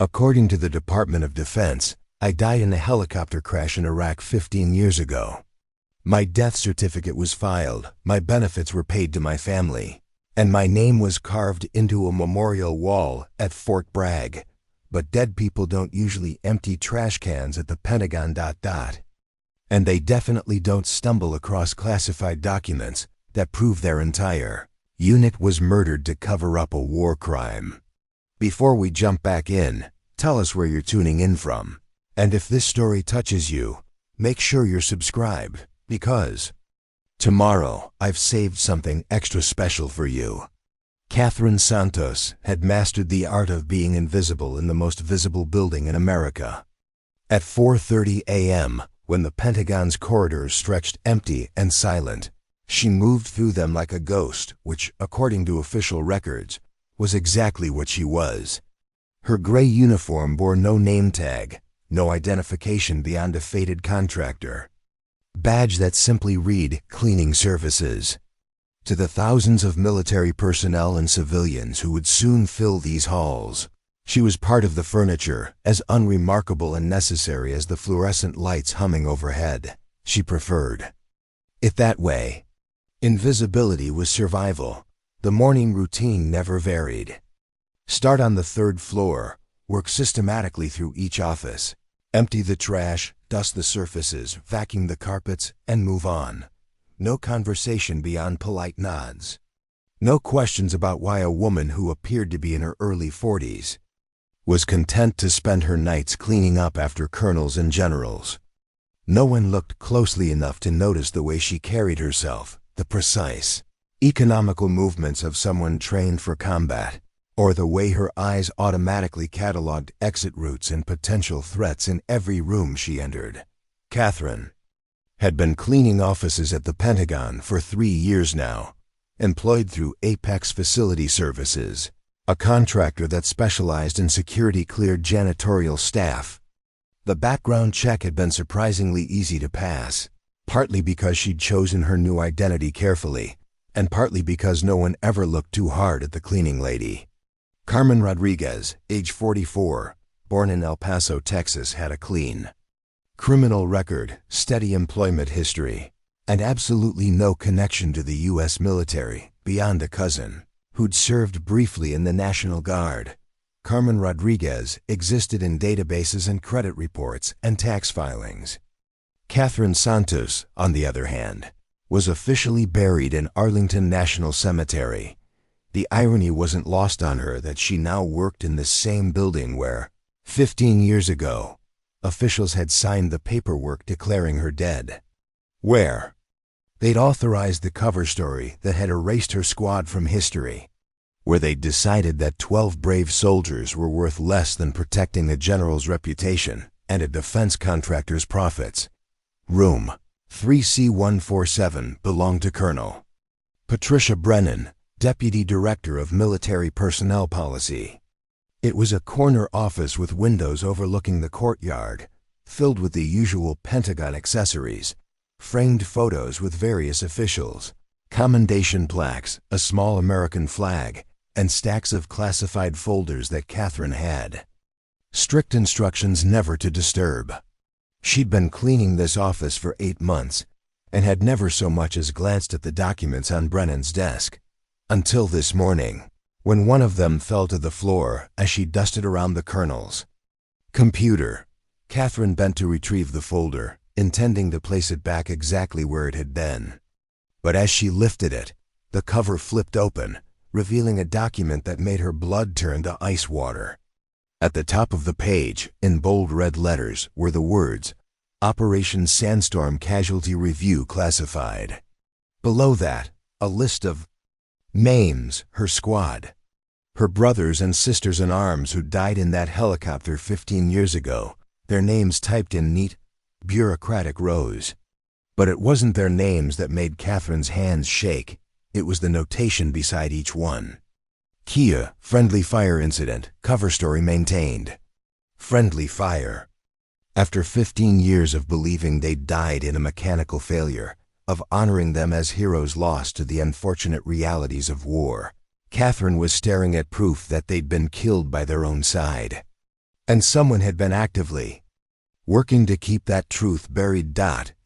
According to the Department of Defense, I died in a helicopter crash in Iraq 15 years ago. My death certificate was filed, my benefits were paid to my family, and my name was carved into a memorial wall at Fort Bragg. But dead people don't usually empty trash cans at the Pentagon. And they definitely don't stumble across classified documents that prove their entire unit was murdered to cover up a war crime. Before we jump back in, tell us where you're tuning in from. And if this story touches you, make sure you're subscribed, because tomorrow I've saved something extra special for you. Catherine Santos had mastered the art of being invisible in the most visible building in America. At 4:30 a.m., when the Pentagon's corridors stretched empty and silent, she moved through them like a ghost, which, according to official records, was exactly what she was. Her gray uniform bore no name tag, no identification beyond a faded contractor badge that simply read cleaning services. To the thousands of military personnel and civilians who would soon fill these halls, she was part of the furniture, as unremarkable and necessary as the fluorescent lights humming overhead. She preferred it that way. Invisibility was survival. The morning routine never varied. Start on the third floor, work systematically through each office, empty the trash, dust the surfaces, vacuum the carpets, and move on. No conversation beyond polite nods. No questions about why a woman who appeared to be in her early 40s was content to spend her nights cleaning up after colonels and generals. No one looked closely enough to notice the way she carried herself, the precise, economical movements of someone trained for combat, or the way her eyes automatically cataloged exit routes and potential threats in every room she entered. Catherine had been cleaning offices at the Pentagon for 3 years now, employed through Apex Facility Services, a contractor that specialized in security-cleared janitorial staff. The background check had been surprisingly easy to pass, partly because she'd chosen her new identity carefully, and partly because no one ever looked too hard at the cleaning lady. Carmen Rodriguez, age 44, born in El Paso, Texas, had a clean criminal record, steady employment history, and absolutely no connection to the U.S. military beyond a cousin who'd served briefly in the National Guard. Carmen Rodriguez existed in databases and credit reports and tax filings. Catherine Santos, on the other hand, was officially buried in Arlington National Cemetery. The irony wasn't lost on her that she now worked in the same building where, 15 years ago, officials had signed the paperwork declaring her dead. Where they'd authorized the cover story that had erased her squad from history. Where they'd decided that 12 brave soldiers were worth less than protecting a general's reputation and a defense contractor's profits. Room 3C147 belonged to Colonel Patricia Brennan, Deputy Director of Military Personnel Policy. It was a corner office with windows overlooking the courtyard, filled with the usual Pentagon accessories, framed photos with various officials, commendation plaques, a small American flag, and stacks of classified folders that Catherine had strict instructions never to disturb. She'd been cleaning this office for 8 months and had never so much as glanced at the documents on Brennan's desk. Until this morning, when one of them fell to the floor as she dusted around the colonel's computer. Catherine bent to retrieve the folder, intending to place it back exactly where it had been. But as she lifted it, the cover flipped open, revealing a document that made her blood turn to ice water. At the top of the page, in bold red letters, were the words, "Operation Sandstorm Casualty Review Classified." Below that, a list of names, her squad, her brothers and sisters in arms who died in that helicopter 15 years ago, their names typed in neat, bureaucratic rows. But it wasn't their names that made Catherine's hands shake. It was the notation beside each one. Kia, friendly fire incident, cover story maintained. Friendly fire. After 15 years of believing they'd died in a mechanical failure, of honoring them as heroes lost to the unfortunate realities of war, Catherine was staring at proof that they'd been killed by their own side. And someone had been actively working to keep that truth buried.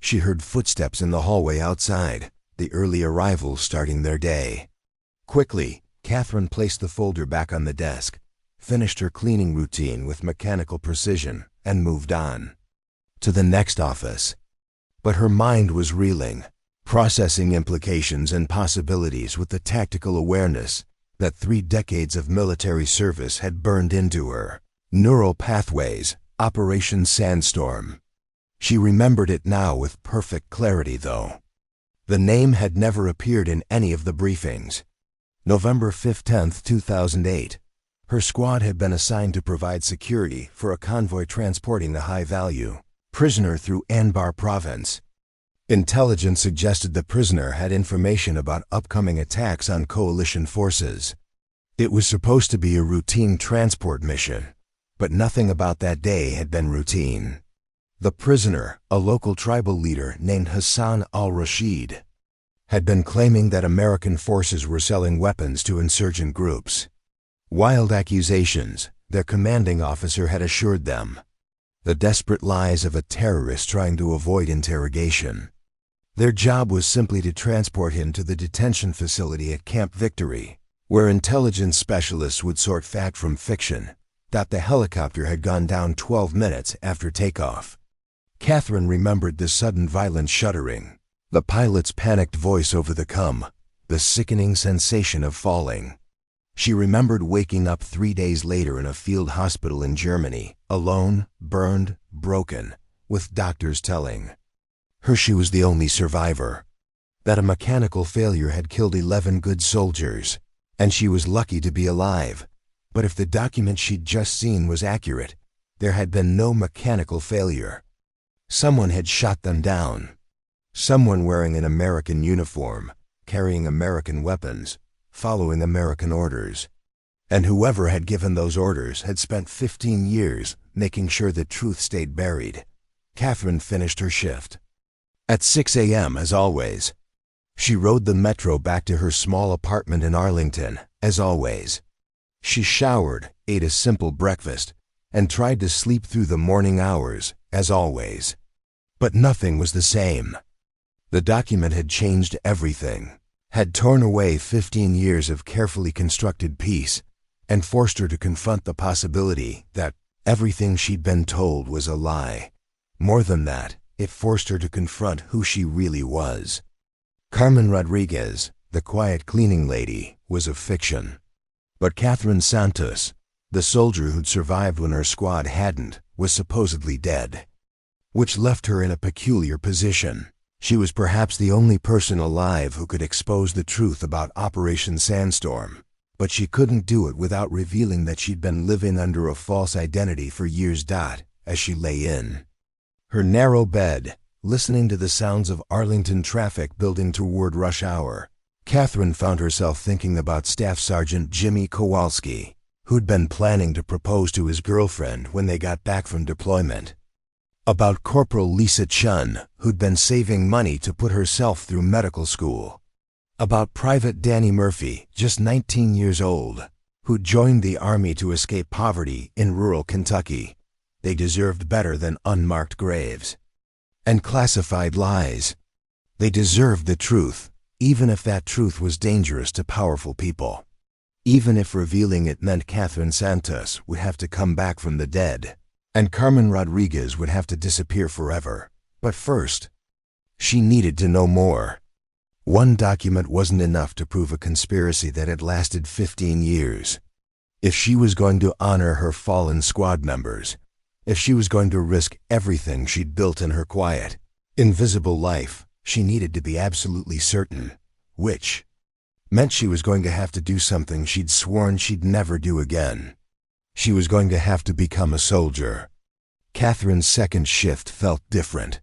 She heard footsteps in the hallway outside, the early arrivals starting their day. Quickly, Catherine placed the folder back on the desk, finished her cleaning routine with mechanical precision, and moved on to the next office. But her mind was reeling, processing implications and possibilities with the tactical awareness that 3 decades of military service had burned into her neural pathways. Operation Sandstorm. She remembered it now with perfect clarity, though. The name had never appeared in any of the briefings. November 15, 2008. Her squad had been assigned to provide security for a convoy transporting a high-value prisoner through Anbar province. Intelligence suggested the prisoner had information about upcoming attacks on coalition forces. It was supposed to be a routine transport mission, but nothing about that day had been routine. The prisoner, a local tribal leader named Hassan al-Rashid, had been claiming that American forces were selling weapons to insurgent groups. Wild accusations, their commanding officer had assured them. The desperate lies of a terrorist trying to avoid interrogation. Their job was simply to transport him to the detention facility at Camp Victory, where intelligence specialists would sort fact from fiction. That the helicopter had gone down 12 minutes after takeoff. Catherine remembered the sudden violent shuddering, the pilot's panicked voice over the comm, the sickening sensation of falling. She remembered waking up 3 days later in a field hospital in Germany, alone, burned, broken, with doctors telling her she was the only survivor, that a mechanical failure had killed 11 good soldiers, and she was lucky to be alive. But if the document she'd just seen was accurate, there had been no mechanical failure. Someone had shot them down. Someone wearing an American uniform, carrying American weapons, following American orders. And whoever had given those orders had spent 15 years making sure the truth stayed buried. Catherine finished her shift at 6 a.m. as always. She rode the metro back to her small apartment in Arlington, as always. She showered, ate a simple breakfast, and tried to sleep through the morning hours, as always. But nothing was the same. The document had changed everything, had torn away 15 years of carefully constructed peace, and forced her to confront the possibility that everything she'd been told was a lie. More than that, it forced her to confront who she really was. Carmen Rodriguez, the quiet cleaning lady, was a fiction. But Catherine Santos, the soldier who'd survived when her squad hadn't, was supposedly dead. Which left her in a peculiar position. She was perhaps the only person alive who could expose the truth about Operation Sandstorm, but she couldn't do it without revealing that she'd been living under a false identity for years. As she lay in her narrow bed, listening to the sounds of Arlington traffic building toward rush hour, Catherine found herself thinking about Staff Sergeant Jimmy Kowalski, who'd been planning to propose to his girlfriend when they got back from deployment. About Corporal Lisa Chun, who'd been saving money to put herself through medical school. About Private Danny Murphy, just 19 years old, who'd joined the Army to escape poverty in rural Kentucky. They deserved better than unmarked graves and classified lies. They deserved the truth, even if that truth was dangerous to powerful people. Even if revealing it meant Catherine Santos would have to come back from the dead, and Carmen Rodriguez would have to disappear forever. But first, she needed to know more. One document wasn't enough to prove a conspiracy that had lasted 15 years. If she was going to honor her fallen squad members, if she was going to risk everything she'd built in her quiet, invisible life, she needed to be absolutely certain, which meant she was going to have to do something she'd sworn she'd never do again. She was going to have to become a soldier. Catherine's second shift felt different.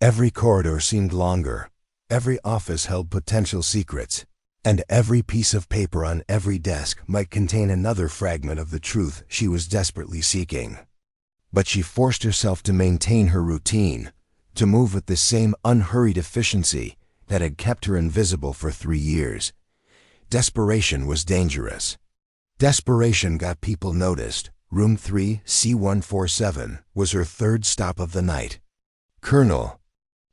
Every corridor seemed longer, every office held potential secrets, and every piece of paper on every desk might contain another fragment of the truth she was desperately seeking. But she forced herself to maintain her routine, to move with the same unhurried efficiency that had kept her invisible for 3 years. Desperation was dangerous. Desperation got people noticed, Room 3, C147, was her third stop of the night. Colonel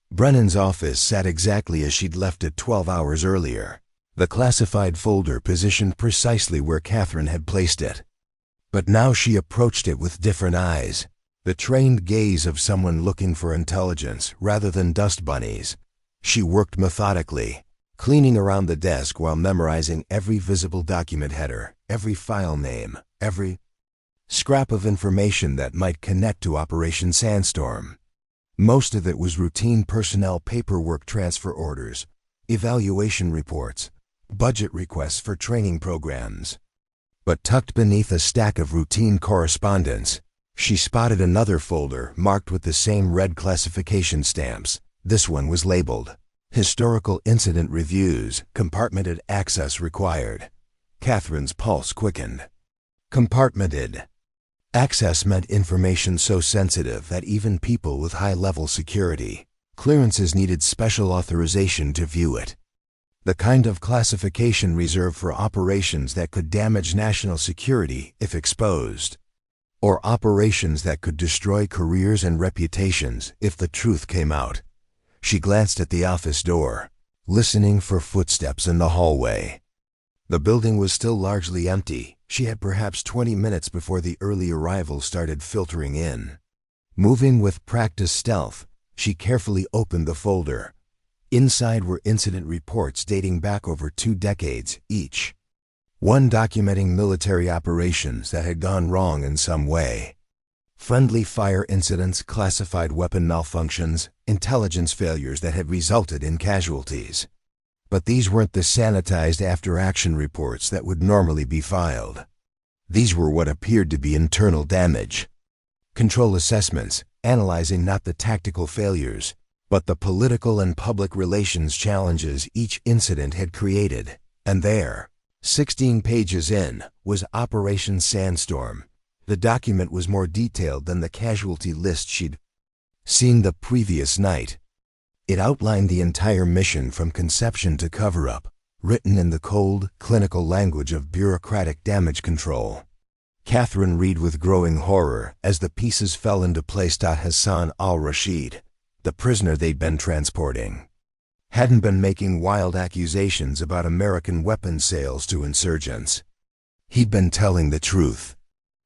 Brennan's office sat exactly as she'd left it 12 hours earlier, the classified folder positioned precisely where Catherine had placed it. But now she approached it with different eyes, the trained gaze of someone looking for intelligence rather than dust bunnies. She worked methodically, cleaning around the desk while memorizing every visible document header, every file name, every scrap of information that might connect to Operation Sandstorm. Most of it was routine personnel paperwork, transfer orders, evaluation reports, budget requests for training programs. But tucked beneath a stack of routine correspondence, she spotted another folder marked with the same red classification stamps. This one was labeled Historical Incident Reviews, Compartmented Access Required. Catherine's pulse quickened. Compartmented access meant information so sensitive that even people with high-level security clearances needed special authorization to view it. The kind of classification reserved for operations that could damage national security if exposed, or operations that could destroy careers and reputations if the truth came out. She glanced at the office door, listening for footsteps in the hallway. The building was still largely empty. She had perhaps 20 minutes before the early arrivals started filtering in. Moving with practiced stealth, she carefully opened the folder. Inside were incident reports dating back over 2 decades each. One documenting military operations that had gone wrong in some way. Friendly fire incidents, classified weapon malfunctions, intelligence failures that had resulted in casualties. But these weren't the sanitized after-action reports that would normally be filed. These were what appeared to be internal damage. Control assessments, analyzing not the tactical failures, but the political and public relations challenges each incident had created. And there, 16 pages in, was Operation Sandstorm. The document was more detailed than the casualty list she'd seen the previous night. It outlined the entire mission from conception to cover-up, written in the cold, clinical language of bureaucratic damage control. Catherine read with growing horror as the pieces fell into place. Hassan al-Rashid, the prisoner they'd been transporting, hadn't been making wild accusations about American weapons sales to insurgents. He'd been telling the truth.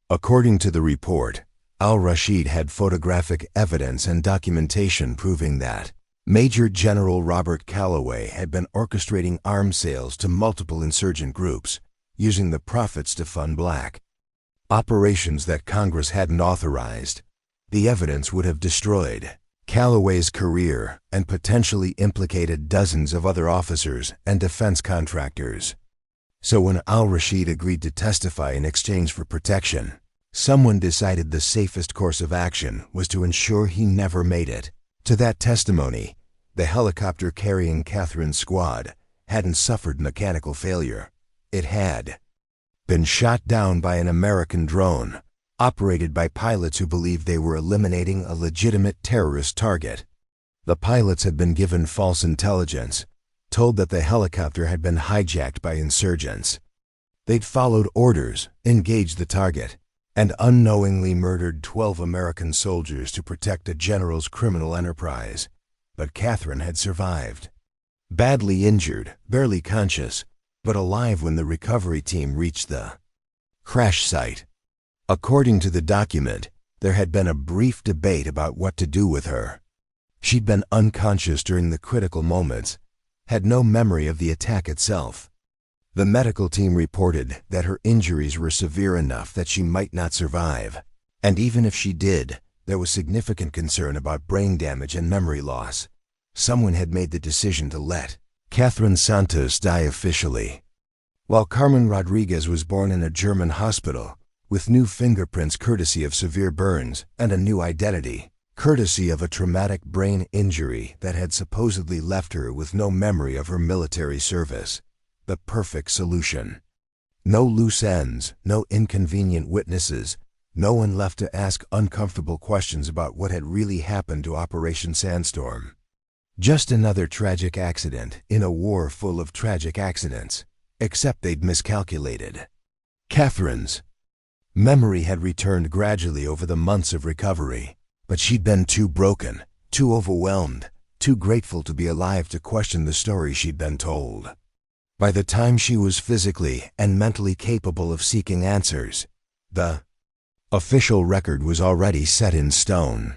According to the report, al-Rashid had photographic evidence and documentation proving that Major General Robert Calloway had been orchestrating arms sales to multiple insurgent groups, using the profits to fund black operations that Congress hadn't authorized. The evidence would have destroyed Calloway's career and potentially implicated dozens of other officers and defense contractors. So when al-Rashid agreed to testify in exchange for protection, someone decided the safest course of action was to ensure he never made it to that testimony. The helicopter carrying Catherine's squad hadn't suffered mechanical failure. It had been shot down by an American drone, operated by pilots who believed they were eliminating a legitimate terrorist target. The pilots had been given false intelligence, told that the helicopter had been hijacked by insurgents. They'd followed orders, engaged the target, and unknowingly murdered 12 American soldiers to protect a general's criminal enterprise. But Catherine had survived. Badly injured, barely conscious, but alive when the recovery team reached the crash site. According to the document, there had been a brief debate about what to do with her. She'd been unconscious during the critical moments, had no memory of the attack itself. The medical team reported that her injuries were severe enough that she might not survive, and even if she did, there was significant concern about brain damage and memory loss. Someone had made the decision to let Catherine Santos die officially, while Carmen Rodriguez was born in a German hospital with new fingerprints courtesy of severe burns and a new identity, courtesy of a traumatic brain injury that had supposedly left her with no memory of her military service. The perfect solution. No loose ends, no inconvenient witnesses, no one left to ask uncomfortable questions about what had really happened to Operation Sandstorm. Just another tragic accident in a war full of tragic accidents, except they'd miscalculated Catherine's Memory had returned gradually over the months of recovery, but she'd been too broken, too overwhelmed, too grateful to be alive to question the story she'd been told. By the time she was physically and mentally capable of seeking answers, the official record was already set in stone.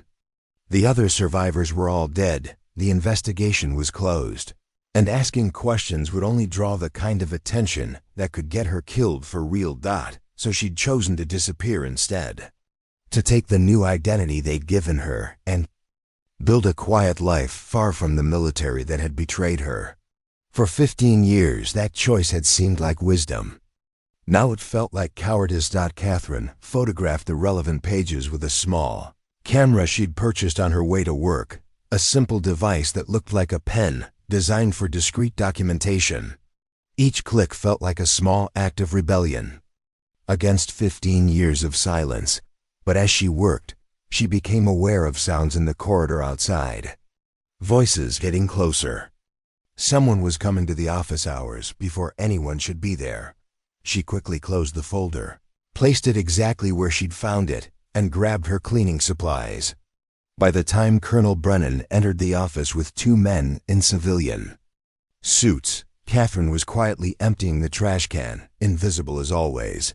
The other survivors were all dead, the investigation was closed, and asking questions would only draw the kind of attention that could get her killed for real. So she'd chosen to disappear instead, to take the new identity they'd given her and build a quiet life far from the military that had betrayed her. For 15 years, that choice had seemed like wisdom. Now it felt like cowardice. Catherine photographed the relevant pages with a small camera she'd purchased on her way to work, a simple device that looked like a pen designed for discreet documentation. Each click felt like a small act of rebellion against 15 years of silence. But as she worked, she became aware of sounds in the corridor outside. Voices getting closer. Someone was coming to the office hours before anyone should be there. She quickly closed the folder, placed it exactly where she'd found it, and grabbed her cleaning supplies. By the time Colonel Brennan entered the office with 2 men in civilian suits, Catherine was quietly emptying the trash can, invisible as always.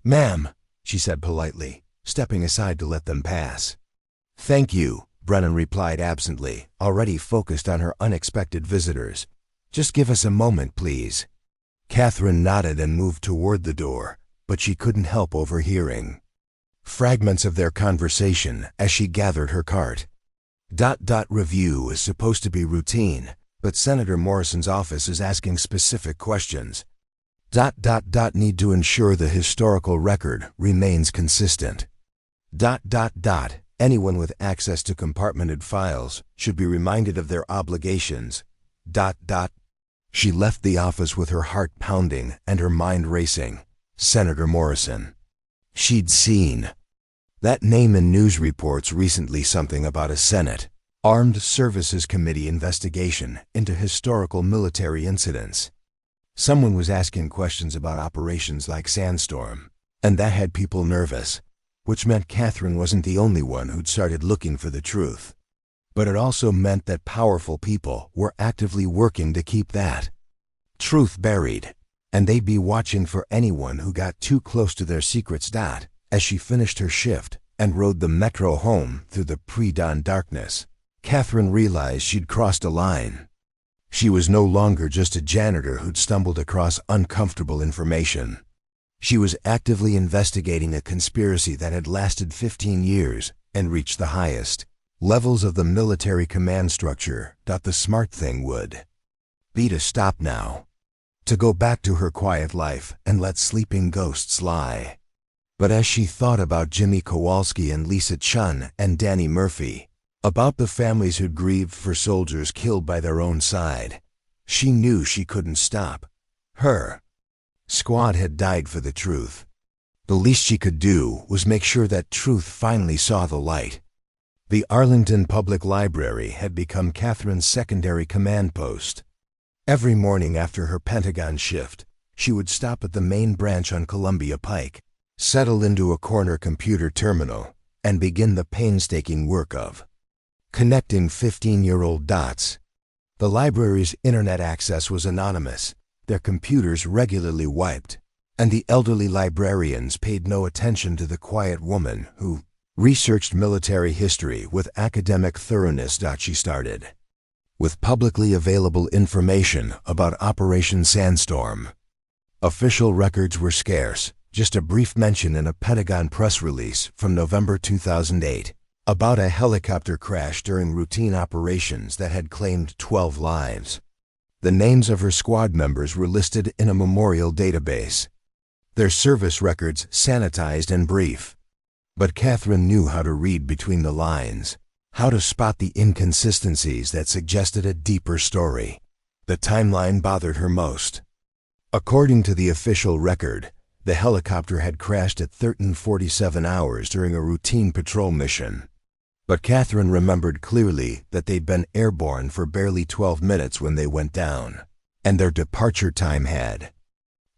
"Ma'am," she said politely, stepping aside to let them pass. "Thank you," Brennan replied absently, already focused on her unexpected visitors. "Just give us a moment, please." Catherine nodded and moved toward the door, but she couldn't help overhearing fragments of their conversation as she gathered her cart. Review is supposed to be routine, but Senator Morrison's office is asking specific questions. Need to ensure the historical record remains consistent. Anyone with access to compartmented files should be reminded of their obligations. She left the office with her heart pounding and her mind racing. Senator Morrison. She'd seen that name in news reports recently, something about a Senate Armed Services Committee investigation into historical military incidents. Someone was asking questions about operations like Sandstorm, and that had people nervous, which meant Catherine wasn't the only one who'd started looking for the truth. But it also meant that powerful people were actively working to keep that truth buried, and they'd be watching for anyone who got too close to their secrets. As she finished her shift and rode the metro home through the pre-dawn darkness, Catherine realized she'd crossed a line. She was no longer just a janitor who'd stumbled across uncomfortable information. She was actively investigating a conspiracy that had lasted 15 years and reached the highest levels of the military command structure. The smart thing would be to stop now, to go back to her quiet life and let sleeping ghosts lie. But as she thought about Jimmy Kowalski and Lisa Chun and Danny Murphy, about the families who'd grieved for soldiers killed by their own side, she knew she couldn't stop. Her squad had died for the truth. The least she could do was make sure that truth finally saw the light. The Arlington Public Library had become Catherine's secondary command post. Every morning after her Pentagon shift, she would stop at the main branch on Columbia Pike, settle into a corner computer terminal, and begin the painstaking work of connecting 15-year-old dots. The library's internet access was anonymous, their computers regularly wiped, and the elderly librarians paid no attention to the quiet woman who researched military history with academic thoroughness. She started with publicly available information about Operation Sandstorm. Official records were scarce, just a brief mention in a Pentagon press release from November 2008 about a helicopter crash during routine operations that had claimed 12 lives. The names of her squad members were listed in a memorial database, their service records sanitized and brief. But Catherine knew how to read between the lines, how to spot the inconsistencies that suggested a deeper story. The timeline bothered her most. According to the official record, the helicopter had crashed at 13:47 hours during a routine patrol mission. But Catherine remembered clearly that they'd been airborne for barely 12 minutes when they went down, and their departure time had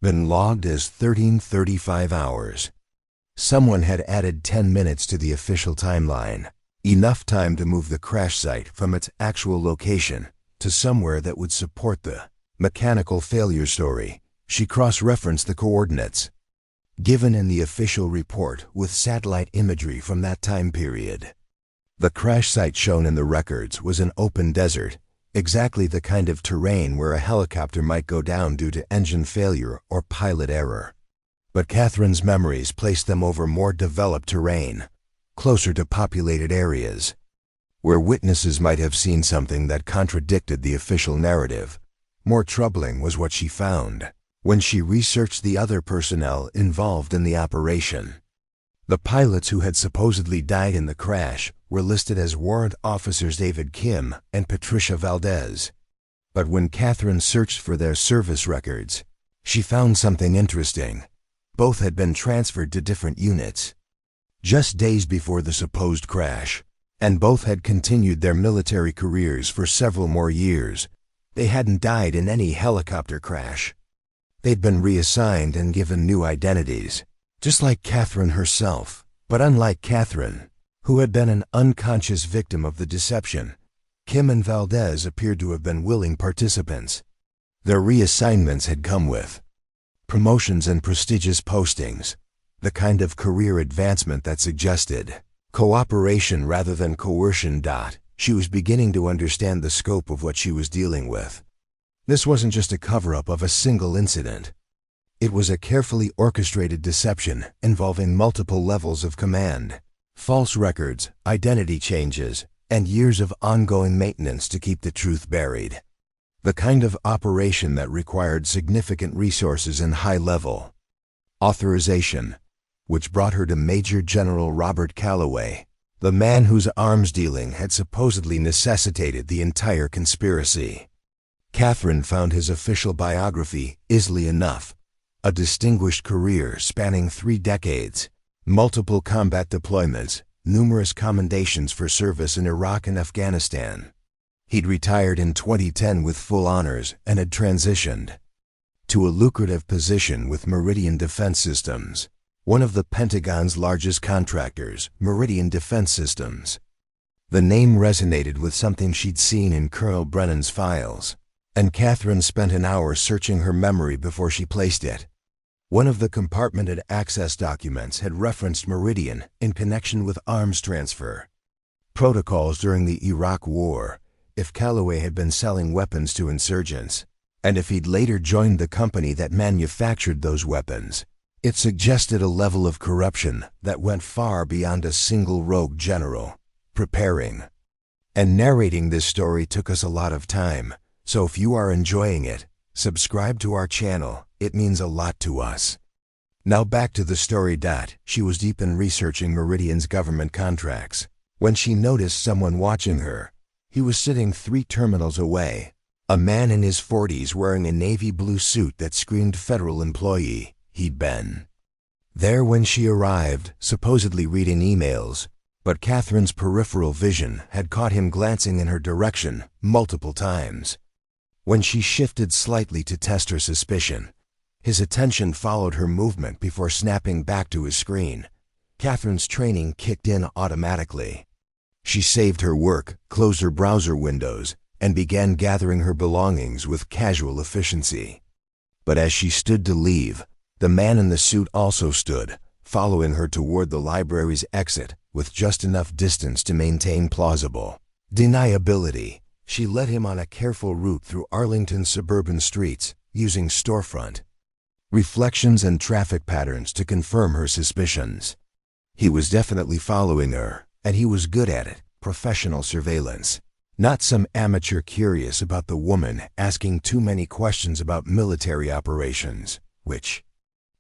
been logged as 13:35 hours. Someone had added 10 minutes to the official timeline, enough time to move the crash site from its actual location to somewhere that would support the mechanical failure story. She cross-referenced the coordinates given in the official report with satellite imagery from that time period. The crash site shown in the records was an open desert, exactly the kind of terrain where a helicopter might go down due to engine failure or pilot error. But Catherine's memories placed them over more developed terrain, closer to populated areas, where witnesses might have seen something that contradicted the official narrative. More troubling was what she found when she researched the other personnel involved in the operation. The pilots who had supposedly died in the crash were listed as warrant officers David Kim and Patricia Valdez. But when Catherine searched for their service records, she found something interesting. Both had been transferred to different units just days before the supposed crash, and both had continued their military careers for several more years. They hadn't died in any helicopter crash. They'd been reassigned and given new identities, just like Catherine herself. But unlike Catherine, who had been an unconscious victim of the deception, Kim and Valdez appeared to have been willing participants. Their reassignments had come with promotions and prestigious postings, the kind of career advancement that suggested cooperation rather than coercion. She was beginning to understand the scope of what she was dealing with. This wasn't just a cover-up of a single incident. It was a carefully orchestrated deception involving multiple levels of command, false records, identity changes, and years of ongoing maintenance to keep the truth buried. The kind of operation that required significant resources and high-level authorization, which brought her to Major General Robert Calloway, the man whose arms dealing had supposedly necessitated the entire conspiracy. Catherine found his official biography easily enough: a distinguished career spanning 3 decades, multiple combat deployments, numerous commendations for service in Iraq and Afghanistan. He'd retired in 2010 with full honors and had transitioned to a lucrative position with Meridian Defense Systems, one of the Pentagon's largest contractors. Meridian Defense Systems. The name resonated with something she'd seen in Colonel Brennan's files, and Catherine spent an hour searching her memory before she placed it. One of the compartmented access documents had referenced Meridian in connection with arms transfer protocols during the Iraq War, if Calloway had been selling weapons to insurgents, and if he'd later joined the company that manufactured those weapons. It suggested a level of corruption that went far beyond a single rogue general. Preparing and narrating this story took us a lot of time, so if you are enjoying it, subscribe to our channel. It means a lot to us. Now back to the story. She was deep in researching Meridian's government contracts when she noticed someone watching her. He was sitting 3 terminals away, a man in his 40s wearing a navy blue suit that screamed federal employee. He'd been there when she arrived, supposedly reading emails, but Catherine's peripheral vision had caught him glancing in her direction multiple times. When she shifted slightly to test her suspicion, his attention followed her movement before snapping back to his screen. Catherine's training kicked in automatically. She saved her work, closed her browser windows, and began gathering her belongings with casual efficiency. But as she stood to leave, the man in the suit also stood, following her toward the library's exit with just enough distance to maintain plausible deniability. She led him on a careful route through Arlington's suburban streets, using storefront reflections and traffic patterns to confirm her suspicions. He was definitely following her, and he was good at it. Professional surveillance. Not some amateur curious about the woman asking too many questions about military operations, which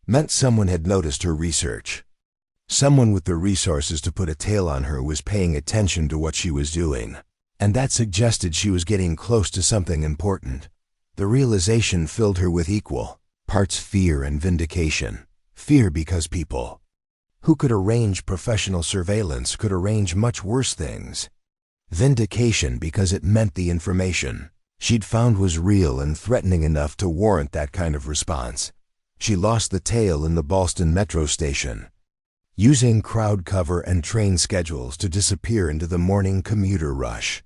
meant someone had noticed her research. Someone with the resources to put a tail on her was paying attention to what she was doing, and that suggested she was getting close to something important. The realization filled her with equal parts fear and vindication. Fear because people who could arrange professional surveillance could arrange much worse things. Vindication because it meant the information she'd found was real and threatening enough to warrant that kind of response. She lost the tail in the Boston metro station. using crowd cover and train schedules to disappear into the morning commuter rush.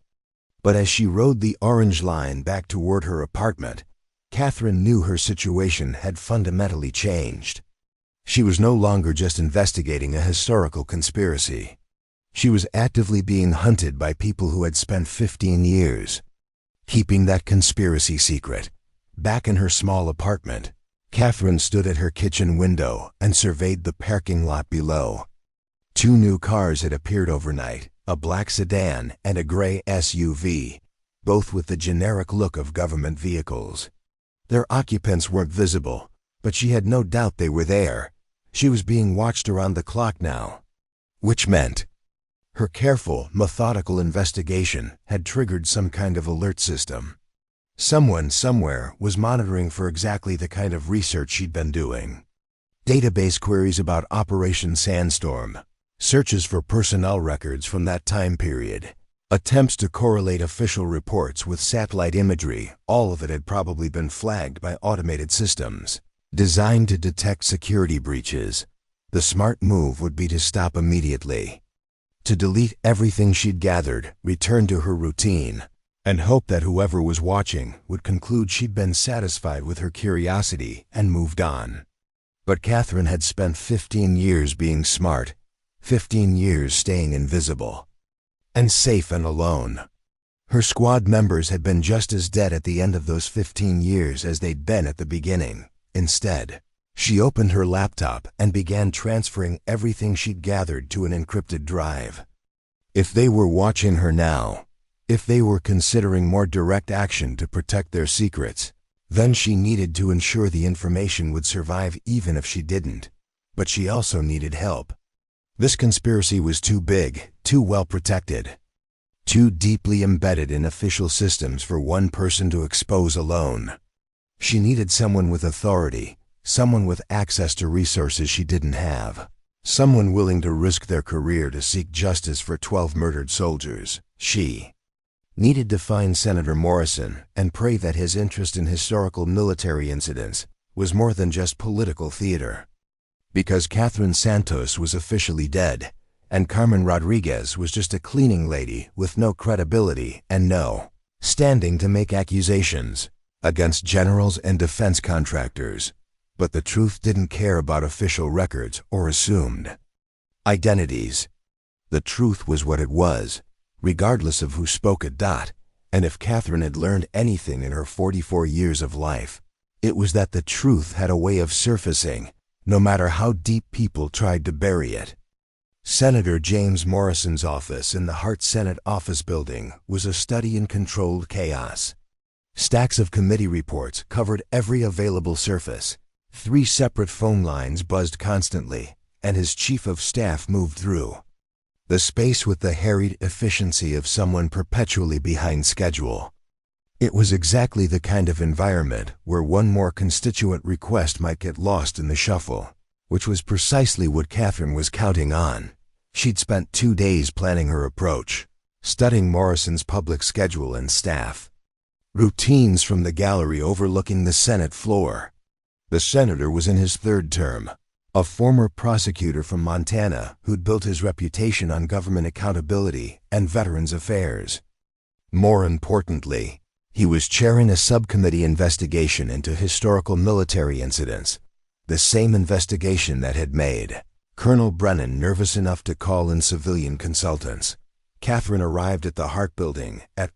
But as she rode the orange line back toward her apartment, Catherine knew her situation had fundamentally changed. She was no longer just investigating a historical conspiracy. She was actively being hunted by people who had spent 15 years keeping that conspiracy secret. Back in her small apartment, Catherine stood at her kitchen window and surveyed the parking lot below. 2 new cars had appeared overnight, a black sedan and a gray SUV, both with the generic look of government vehicles. Their occupants weren't visible, but she had no doubt they were there. She was being watched around the clock now. Which meant her careful, methodical investigation had triggered some kind of alert system. Someone somewhere was monitoring for exactly the kind of research she'd been doing. Database queries about Operation Sandstorm, searches for personnel records from that time period, attempts to correlate official reports with satellite imagery. All of it had probably been flagged by automated systems designed to detect security breaches. The smart move would be to stop immediately, to delete everything she'd gathered, return to her routine, and hope that whoever was watching would conclude she'd been satisfied with her curiosity and moved on. But Catherine had spent 15 years being smart, 15 years staying invisible, and safe and alone. Her squad members had been just as dead at the end of those 15 years as they'd been at the beginning. Instead, she opened her laptop and began transferring everything she'd gathered to an encrypted drive. If they were watching her now, if they were considering more direct action to protect their secrets, then she needed to ensure the information would survive even if she didn't. But she also needed help. This conspiracy was too big, too well protected, too deeply embedded in official systems for one person to expose alone. She needed someone with authority, someone with access to resources she didn't have, someone willing to risk their career to seek justice for 12 murdered soldiers. She needed to find Senator Morrison and pray that his interest in historical military incidents was more than just political theater. Because Catherine Santos was officially dead, and Carmen Rodriguez was just a cleaning lady with no credibility and no standing to make accusations against generals and defense contractors. But the truth didn't care about official records or assumed identities. The truth was what it was, regardless of who spoke it. And if Catherine had learned anything in her 44 years of life, it was that the truth had a way of surfacing, no matter how deep people tried to bury it. Senator James Morrison's office in the Hart Senate office building was a study in controlled chaos. Stacks of committee reports covered every available surface. 3 separate phone lines buzzed constantly, and his chief of staff moved through the space with the harried efficiency of someone perpetually behind schedule. It was exactly the kind of environment where one more constituent request might get lost in the shuffle, which was precisely what Catherine was counting on. She'd spent 2 days planning her approach, studying Morrison's public schedule and staff routines from the gallery overlooking the Senate floor. The senator was in his 3rd term, a former prosecutor from Montana who'd built his reputation on government accountability and veterans affairs. More importantly, he was chairing a subcommittee investigation into historical military incidents, the same investigation that had made Colonel Brennan nervous enough to call in civilian consultants. Catherine arrived at the Hart Building at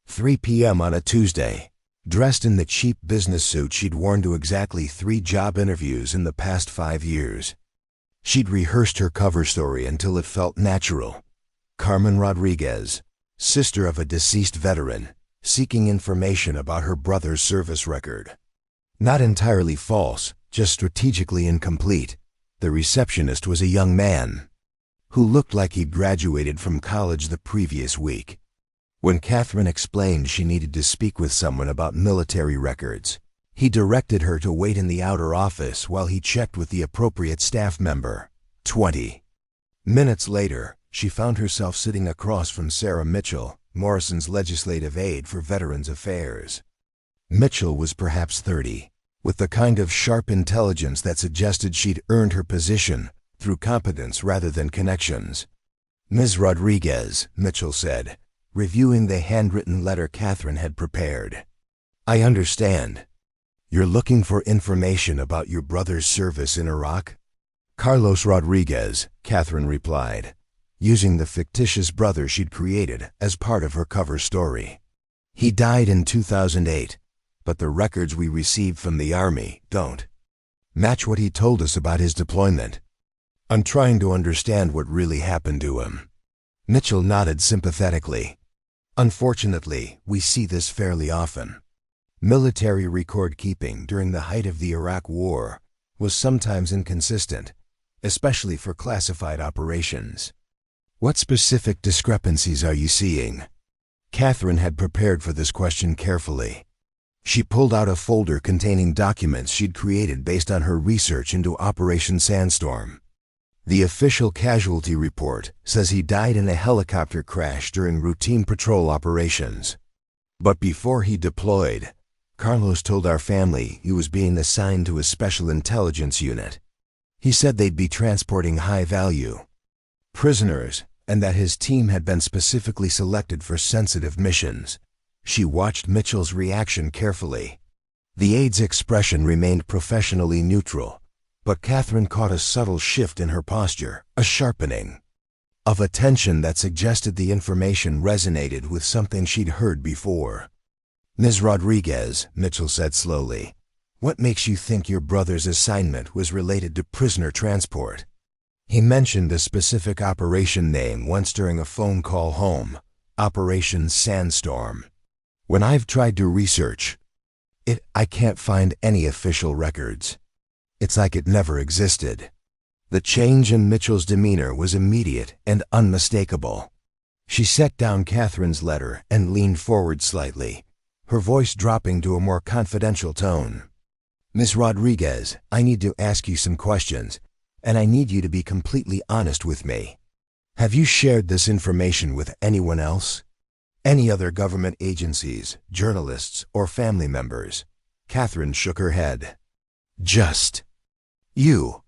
3 p.m. on a Tuesday, dressed in the cheap business suit she'd worn to exactly 3 job interviews in the past 5 years. She'd rehearsed her cover story until it felt natural. Carmen Rodriguez, sister of a deceased veteran, seeking information about her brother's service record. Not entirely false, just strategically incomplete. The receptionist was a young man who looked like he'd graduated from college the previous week. When Catherine explained she needed to speak with someone about military records, he directed her to wait in the outer office while he checked with the appropriate staff member. 20 minutes later, she found herself sitting across from Sarah Mitchell, Morrison's legislative aide for Veterans Affairs. Mitchell was perhaps 30, with the kind of sharp intelligence that suggested she'd earned her position through competence rather than connections. Ms. Rodriguez, Mitchell said, reviewing the handwritten letter Catherine had prepared. I understand. You're looking for information about your brother's service in Iraq? Carlos Rodriguez, Catherine replied, using the fictitious brother she'd created as part of her cover story. He died in 2008, but the records we received from the Army don't match what he told us about his deployment. I'm trying to understand what really happened to him. Mitchell nodded sympathetically. Unfortunately, we see this fairly often. Military record keeping during the height of the Iraq War was sometimes inconsistent, especially for classified operations. What specific discrepancies are you seeing? Catherine had prepared for this question carefully. She pulled out a folder containing documents she'd created based on her research into Operation Sandstorm. The official casualty report says he died in a helicopter crash during routine patrol operations. But before he deployed, Carlos told our family he was being assigned to a special intelligence unit. He said they'd be transporting high-value prisoners and that his team had been specifically selected for sensitive missions. She watched Mitchell's reaction carefully. The aide's expression remained professionally neutral, but Catherine caught a subtle shift in her posture, a sharpening of attention that suggested the information resonated with something she'd heard before. Ms. Rodriguez, Mitchell said slowly, what makes you think your brother's assignment was related to prisoner transport? He mentioned a specific operation name once during a phone call home, Operation Sandstorm. When I've tried to research it, I can't find any official records. It's like it never existed. The change in Mitchell's demeanor was immediate and unmistakable. She set down Catherine's letter and leaned forward slightly, her voice dropping to a more confidential tone. Ms. Rodriguez, I need to ask you some questions, and I need you to be completely honest with me. Have you shared this information with anyone else? Any other government agencies, journalists, or family members? Catherine shook her head. Just you.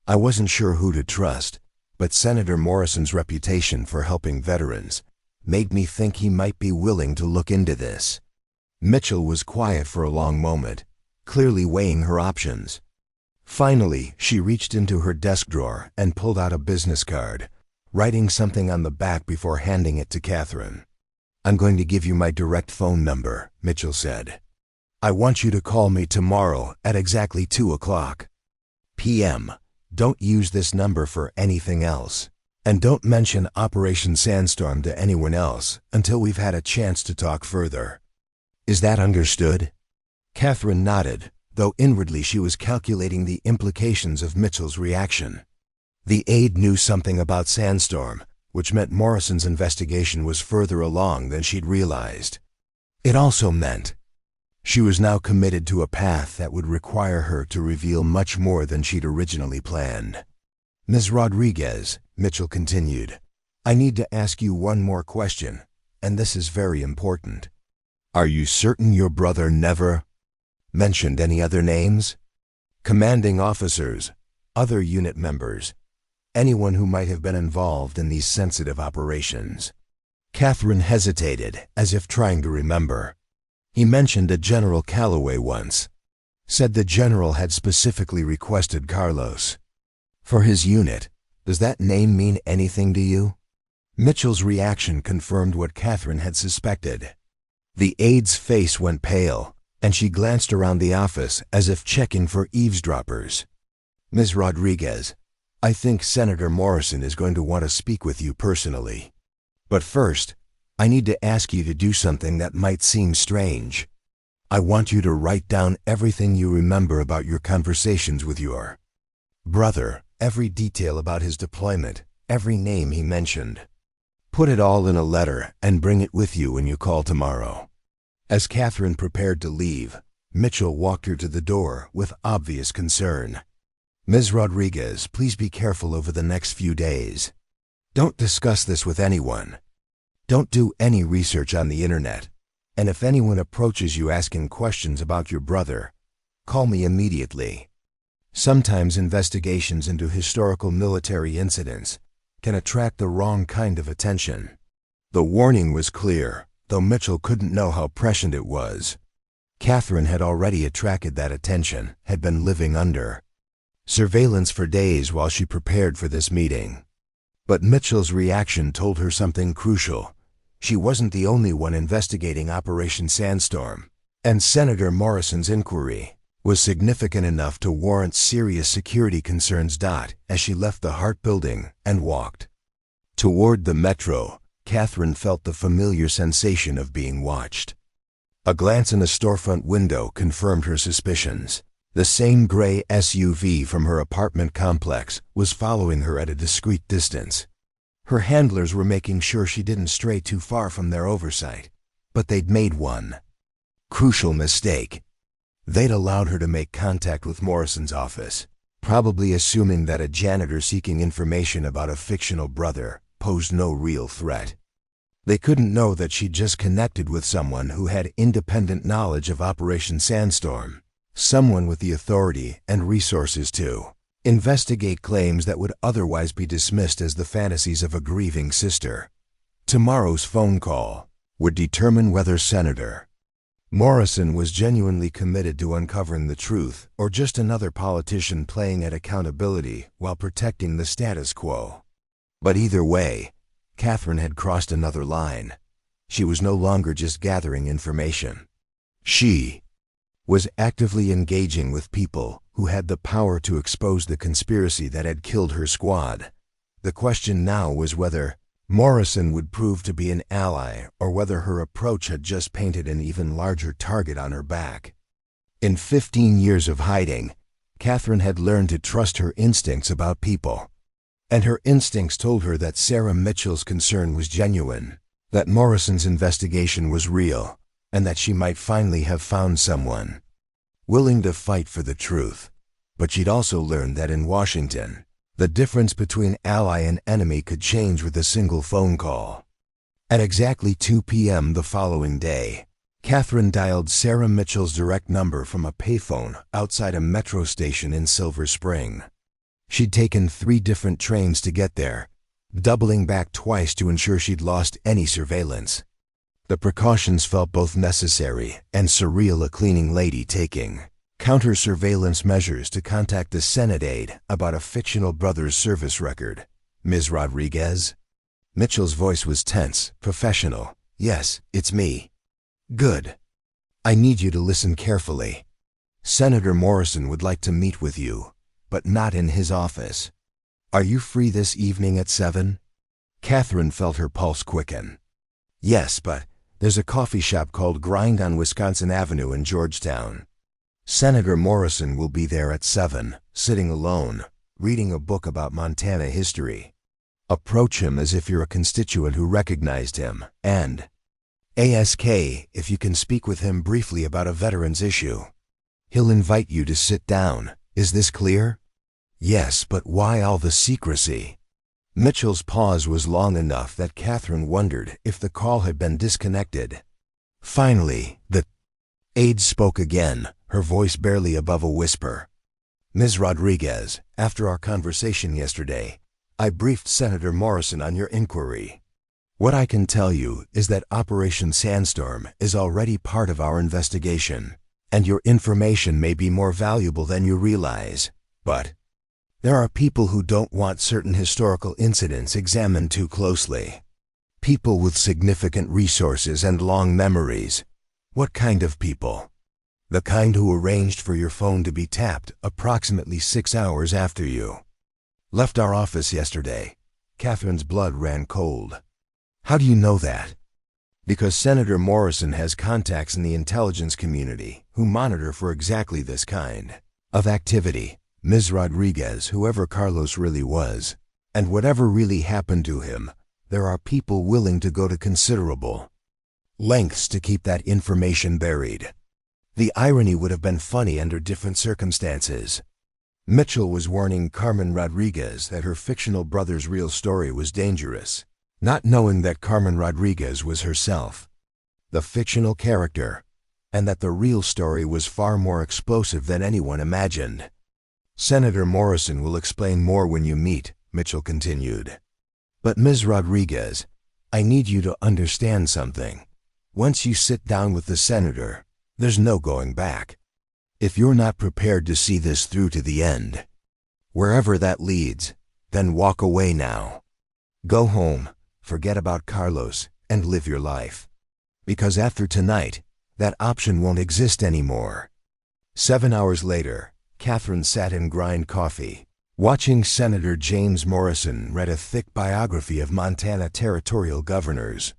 I wasn't sure who to trust, but Senator Morrison's reputation for helping veterans made me think he might be willing to look into this. Mitchell was quiet for a long moment, clearly weighing her options. Finally, she reached into her desk drawer and pulled out a business card, writing something on the back before handing it to Catherine. I'm going to give you my direct phone number, Mitchell said. I want you to call me tomorrow at exactly 2:00 p.m. Don't use this number for anything else. And don't mention Operation Sandstorm to anyone else until we've had a chance to talk further. Is that understood? Catherine nodded, though inwardly she was calculating the implications of Mitchell's reaction. The aide knew something about Sandstorm, which meant Morrison's investigation was further along than she'd realized. It also meant she was now committed to a path that would require her to reveal much more than she'd originally planned. Ms. Rodriguez, Mitchell continued, I need to ask you one more question, and this is very important. Are you certain your brother never mentioned any other names? Commanding officers, other unit members, anyone who might have been involved in these sensitive operations. Catherine hesitated, as if trying to remember. He mentioned a General Calloway once. Said the general had specifically requested Carlos for his unit. Does that name mean anything to you? Mitchell's reaction confirmed what Catherine had suspected. The aide's face went pale, and she glanced around the office as if checking for eavesdroppers. Ms. Rodriguez, I think Senator Morrison is going to want to speak with you personally. But first, I need to ask you to do something that might seem strange. I want you to write down everything you remember about your conversations with your brother, every detail about his deployment, every name he mentioned. Put it all in a letter and bring it with you when you call tomorrow. As Catherine prepared to leave, Mitchell walked her to the door with obvious concern. Ms. Rodriguez, please be careful over the next few days. Don't discuss this with anyone. Don't do any research on the internet. And if anyone approaches you asking questions about your brother, call me immediately. Sometimes investigations into historical military incidents can attract the wrong kind of attention. The warning was clear, though Mitchell couldn't know how prescient it was. Catherine had already attracted that attention, had been living under surveillance for days while she prepared for this meeting. But Mitchell's reaction told her something crucial. She wasn't the only one investigating Operation Sandstorm, and Senator Morrison's inquiry was significant enough to warrant serious security concerns. As she left the Hart building and walked toward the metro, Catherine felt the familiar sensation of being watched. A glance in a storefront window confirmed her suspicions. The same gray SUV from her apartment complex was following her at a discreet distance. Her handlers were making sure she didn't stray too far from their oversight, but they'd made one crucial mistake. They'd allowed her to make contact with Morrison's office, probably assuming that a janitor seeking information about a fictional brother posed no real threat. They couldn't know that she'd just connected with someone who had independent knowledge of Operation Sandstorm, someone with the authority and resources to investigate claims that would otherwise be dismissed as the fantasies of a grieving sister. Tomorrow's phone call would determine whether Senator Morrison was genuinely committed to uncovering the truth, or just another politician playing at accountability while protecting the status quo. But either way, Catherine had crossed another line. She was no longer just gathering information. She was actively engaging with people who had the power to expose the conspiracy that had killed her squad. The question now was whether Morrison would prove to be an ally, or whether her approach had just painted an even larger target on her back. In 15 years of hiding, Catherine had learned to trust her instincts about people. And her instincts told her that Sarah Mitchell's concern was genuine, that Morrison's investigation was real, and that she might finally have found someone willing to fight for the truth. But she'd also learned that in Washington, the difference between ally and enemy could change with a single phone call. At exactly 2 p.m. the following day, Catherine dialed Sarah Mitchell's direct number from a payphone outside a metro station in Silver Spring. She'd taken 3 different trains to get there, doubling back twice to ensure she'd lost any surveillance. The precautions felt both necessary and surreal. A cleaning lady taking counter-surveillance measures to contact the Senate aide about a fictional brother's service record. Ms. Rodriguez? Mitchell's voice was tense, professional. Yes, it's me. Good. I need you to listen carefully. Senator Morrison would like to meet with you, but not in his office. Are you free this evening at 7? Catherine felt her pulse quicken. Yes, but there's a coffee shop called Grind on Wisconsin Avenue in Georgetown. Senator Morrison will be there at 7, sitting alone, reading a book about Montana history. Approach him as if you're a constituent who recognized him, and ask if you can speak with him briefly about a veterans issue. He'll invite you to sit down. Is this clear? Yes, but why all the secrecy? Mitchell's pause was long enough that Catherine wondered if the call had been disconnected. Finally, the aide spoke again, her voice barely above a whisper. Ms. Rodriguez, after our conversation yesterday, I briefed Senator Morrison on your inquiry. What I can tell you is that Operation Sandstorm is already part of our investigation, and your information may be more valuable than you realize. But there are people who don't want certain historical incidents examined too closely. People with significant resources and long memories. What kind of people? The kind who arranged for your phone to be tapped approximately 6 hours after you left our office yesterday. Catherine's blood ran cold. How do you know that? Because Senator Morrison has contacts in the intelligence community who monitor for exactly this kind of activity. Ms. Rodriguez, whoever Carlos really was, and whatever really happened to him, there are people willing to go to considerable lengths to keep that information buried. The irony would have been funny under different circumstances. Mitchell was warning Carmen Rodriguez that her fictional brother's real story was dangerous, not knowing that Carmen Rodriguez was herself the fictional character, and that the real story was far more explosive than anyone imagined. Senator Morrison will explain more when you meet, Mitchell continued. But Ms. Rodriguez, I need you to understand something. Once you sit down with the senator, there's no going back. If you're not prepared to see this through to the end, wherever that leads, then walk away now. Go home, forget about Carlos, and live your life. Because after tonight, that option won't exist anymore. 7 hours later, Catherine sat and grind coffee, watching Senator James Morrison read a thick biography of Montana territorial governors.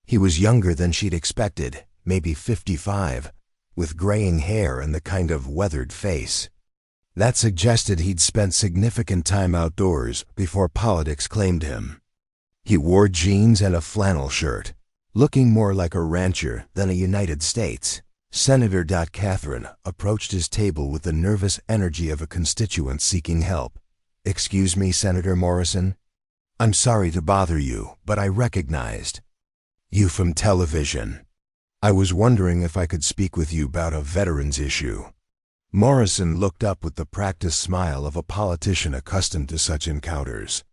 He was younger than she'd expected, maybe 55, with graying hair and the kind of weathered face that suggested he'd spent significant time outdoors before politics claimed him. He wore jeans and a flannel shirt, looking more like a rancher than a United States. Senator Catherine approached his table with the nervous energy of a constituent seeking help. "Excuse me, Senator Morrison. I'm sorry to bother you, but I recognized you from television. I was wondering if I could speak with you about a veterans issue." Morrison looked up with the practiced smile of a politician accustomed to such encounters.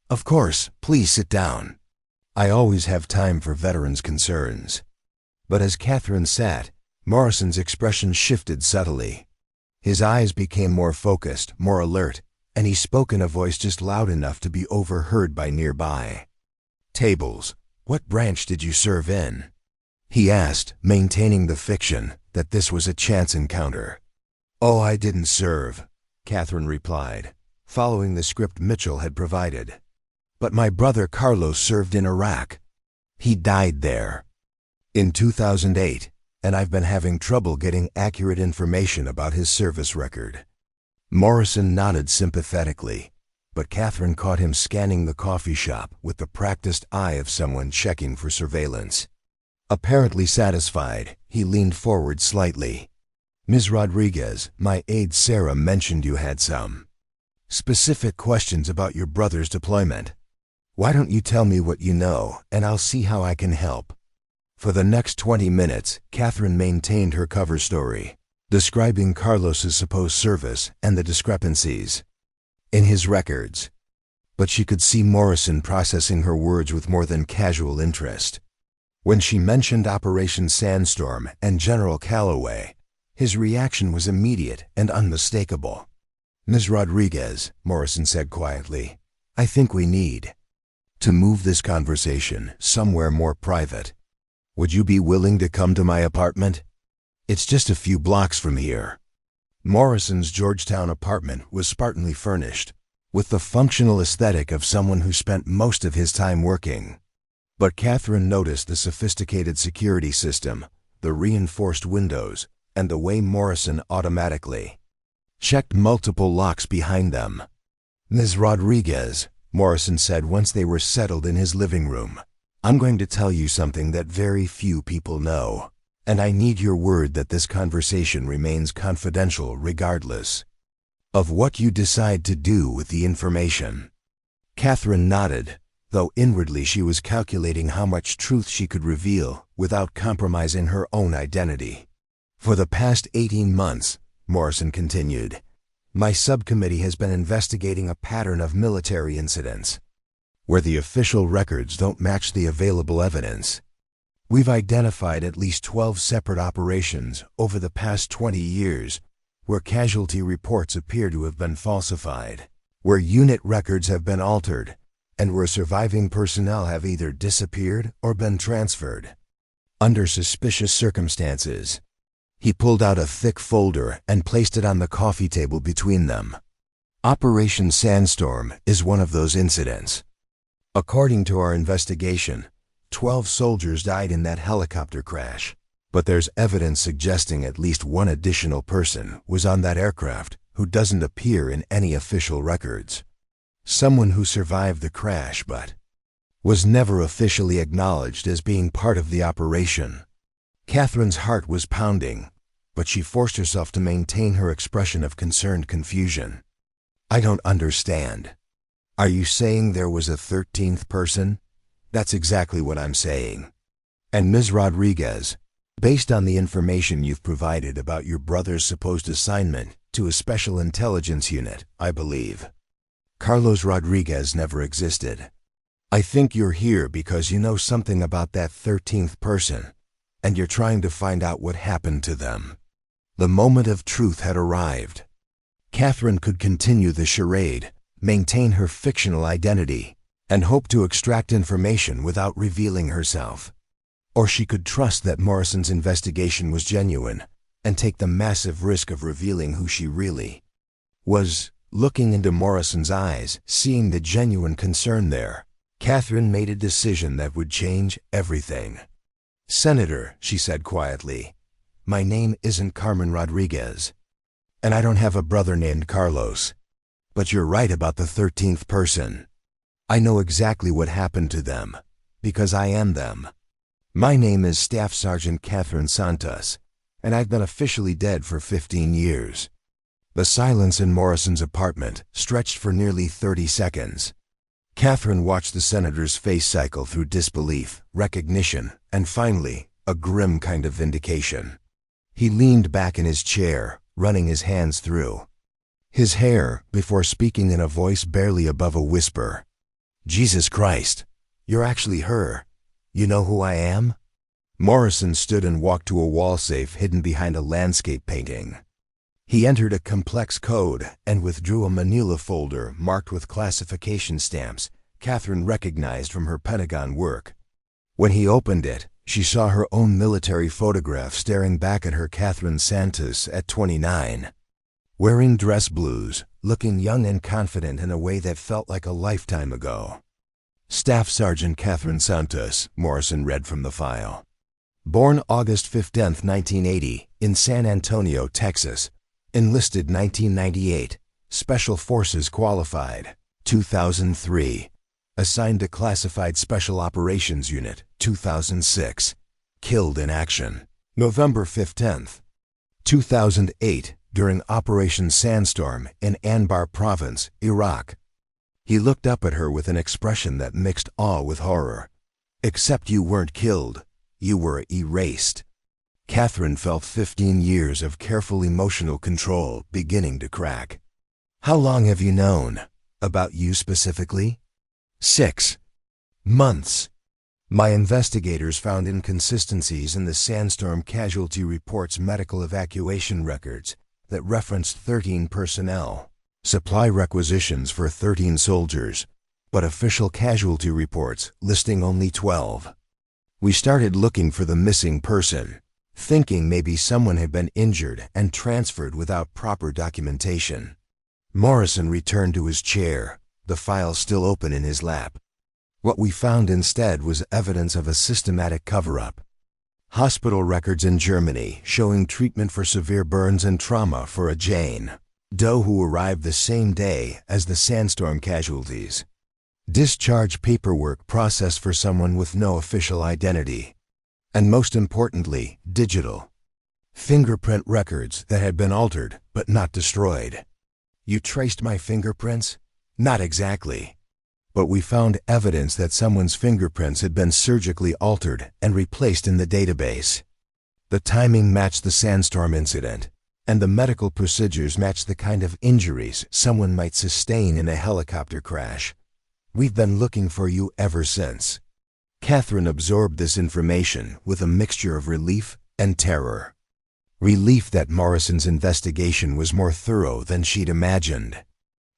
"Of course, please sit down. I always have time for veterans' concerns." But as Catherine sat, Morrison's expression shifted subtly. His eyes became more focused, more alert, and he spoke in a voice just loud enough to be overheard by nearby. "Tables, what branch did you serve in?" he asked, maintaining the fiction that this was a chance encounter. "Oh, I didn't serve," Catherine replied, following the script Mitchell had provided. "But my brother Carlos served in Iraq. He died there in 2008, and I've been having trouble getting accurate information about his service record." Morrison nodded sympathetically, but Catherine caught him scanning the coffee shop with the practiced eye of someone checking for surveillance. Apparently satisfied, he leaned forward slightly. "Ms. Rodriguez, my aide Sarah mentioned you had some specific questions about your brother's deployment. Why don't you tell me what you know, and I'll see how I can help." For the next 20 minutes, Catherine maintained her cover story, describing Carlos's supposed service and the discrepancies in his records. But she could see Morrison processing her words with more than casual interest. When she mentioned Operation Sandstorm and General Calloway, his reaction was immediate and unmistakable. "Ms. Rodriguez," Morrison said quietly, "I think we need to move this conversation somewhere more private. Would you be willing to come to my apartment? It's just a few blocks from here." Morrison's Georgetown apartment was spartanly furnished, with the functional aesthetic of someone who spent most of his time working. But Catherine noticed the sophisticated security system, the reinforced windows, and the way Morrison automatically checked multiple locks behind them. "Ms. Rodriguez," Morrison said once they were settled in his living room, "I'm going to tell you something that very few people know, and I need your word that this conversation remains confidential regardless of what you decide to do with the information." Catherine nodded, though inwardly she was calculating how much truth she could reveal without compromising her own identity. "For the past 18 months, Morrison continued, my subcommittee has been investigating a pattern of military incidents where the official records don't match the available evidence. We've identified at least 12 separate operations over the past 20 years where casualty reports appear to have been falsified, where unit records have been altered, and where surviving personnel have either disappeared or been transferred under suspicious circumstances." He pulled out a thick folder and placed it on the coffee table between them. "Operation Sandstorm is one of those incidents. According to our investigation, 12 soldiers died in that helicopter crash, but there's evidence suggesting at least one additional person was on that aircraft who doesn't appear in any official records. Someone who survived the crash but was never officially acknowledged as being part of the operation." Catherine's heart was pounding, but she forced herself to maintain her expression of concerned confusion. "I don't understand. Are you saying there was a 13th person?" "That's exactly what I'm saying. And Ms. Rodriguez, based on the information you've provided about your brother's supposed assignment to a special intelligence unit, I believe. Carlos Rodriguez never existed. I think you're here because you know something about that 13th person, and you're trying to find out what happened to them. The moment of truth had arrived. Catherine could continue the charade, maintain her fictional identity, and hope to extract information without revealing herself. Or she could trust that Morrison's investigation was genuine and take the massive risk of revealing who she really was. Looking into Morrison's eyes, seeing the genuine concern there, Catherine made a decision that would change everything. "Senator," she said quietly, "my name isn't Carmen Rodriguez, and I don't have a brother named Carlos. But you're right about the 13th person. I know exactly what happened to them, because I am them. My name is Staff Sergeant Catherine Santos, and I've been officially dead for 15 years. The silence in Morrison's apartment stretched for nearly 30 seconds. Catherine watched the senator's face cycle through disbelief, recognition, and finally, a grim kind of vindication. He leaned back in his chair, running his hands through his hair before speaking in a voice barely above a whisper. "Jesus Christ, you're actually her. You know who I am?" Morrison stood and walked to a wall safe hidden behind a landscape painting. He entered a complex code and withdrew a manila folder marked with classification stamps Catherine recognized from her Pentagon work. When he opened it, she saw her own military photograph staring back at her. Catherine Santos at 29. Wearing dress blues, looking young and confident in a way that felt like a lifetime ago. Staff Sergeant Catherine Santos, Morrison read from the file. Born August 15, 1980, in San Antonio, Texas. Enlisted 1998, Special Forces qualified, 2003. Assigned to Classified Special Operations Unit, 2006. Killed in action, November 15, 2008, during Operation Sandstorm in Anbar Province, Iraq. He looked up at her with an expression that mixed awe with horror. "Except you weren't killed, you were erased." Catherine felt 15 years of careful emotional control beginning to crack. "How long have you known? About you specifically?" 6 months. My investigators found inconsistencies in the Sandstorm Casualty Report's medical evacuation records that referenced 13 personnel, supply requisitions for 13 soldiers, but official casualty reports listing only 12. We started looking for the missing person, thinking maybe someone had been injured and transferred without proper documentation. Morrison returned to his chair, the file still open in his lap. What we found instead was evidence of a systematic cover-up. Hospital records in Germany showing treatment for severe burns and trauma for a Jane Doe who arrived the same day as the sandstorm casualties. Discharge paperwork processed for someone with no official identity. And most importantly, digital fingerprint records that had been altered but not destroyed. "You traced my fingerprints?" "Not exactly. But we found evidence that someone's fingerprints had been surgically altered and replaced in the database. The timing matched the sandstorm incident, and the medical procedures matched the kind of injuries someone might sustain in a helicopter crash. We've been looking for you ever since." Catherine absorbed this information with a mixture of relief and terror. Relief that Morrison's investigation was more thorough than she'd imagined.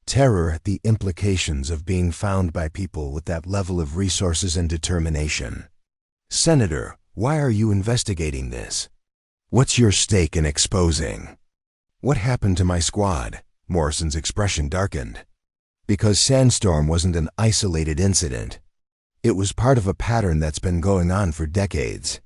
Terror at the implications of being found by people with that level of resources and determination. "Senator, why are you investigating this? What's your stake in exposing?" "What happened to my squad?" Morrison's expression darkened. "Because Sandstorm wasn't an isolated incident. It was part of a pattern that's been going on for decades.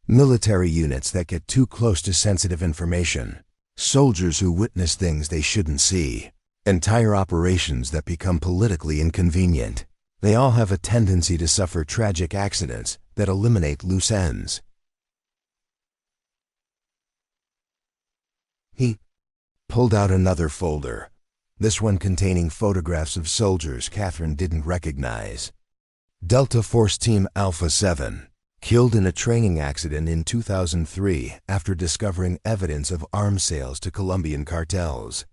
Military units that get too close to sensitive information, soldiers who witness things they shouldn't see, entire operations that become politically inconvenient. They all have a tendency to suffer tragic accidents that eliminate loose ends." He pulled out another folder, this one containing photographs of soldiers Catherine didn't recognize. "Delta Force Team Alpha 7, Killed in a training accident in 2003 after discovering evidence of arms sales to Colombian cartels.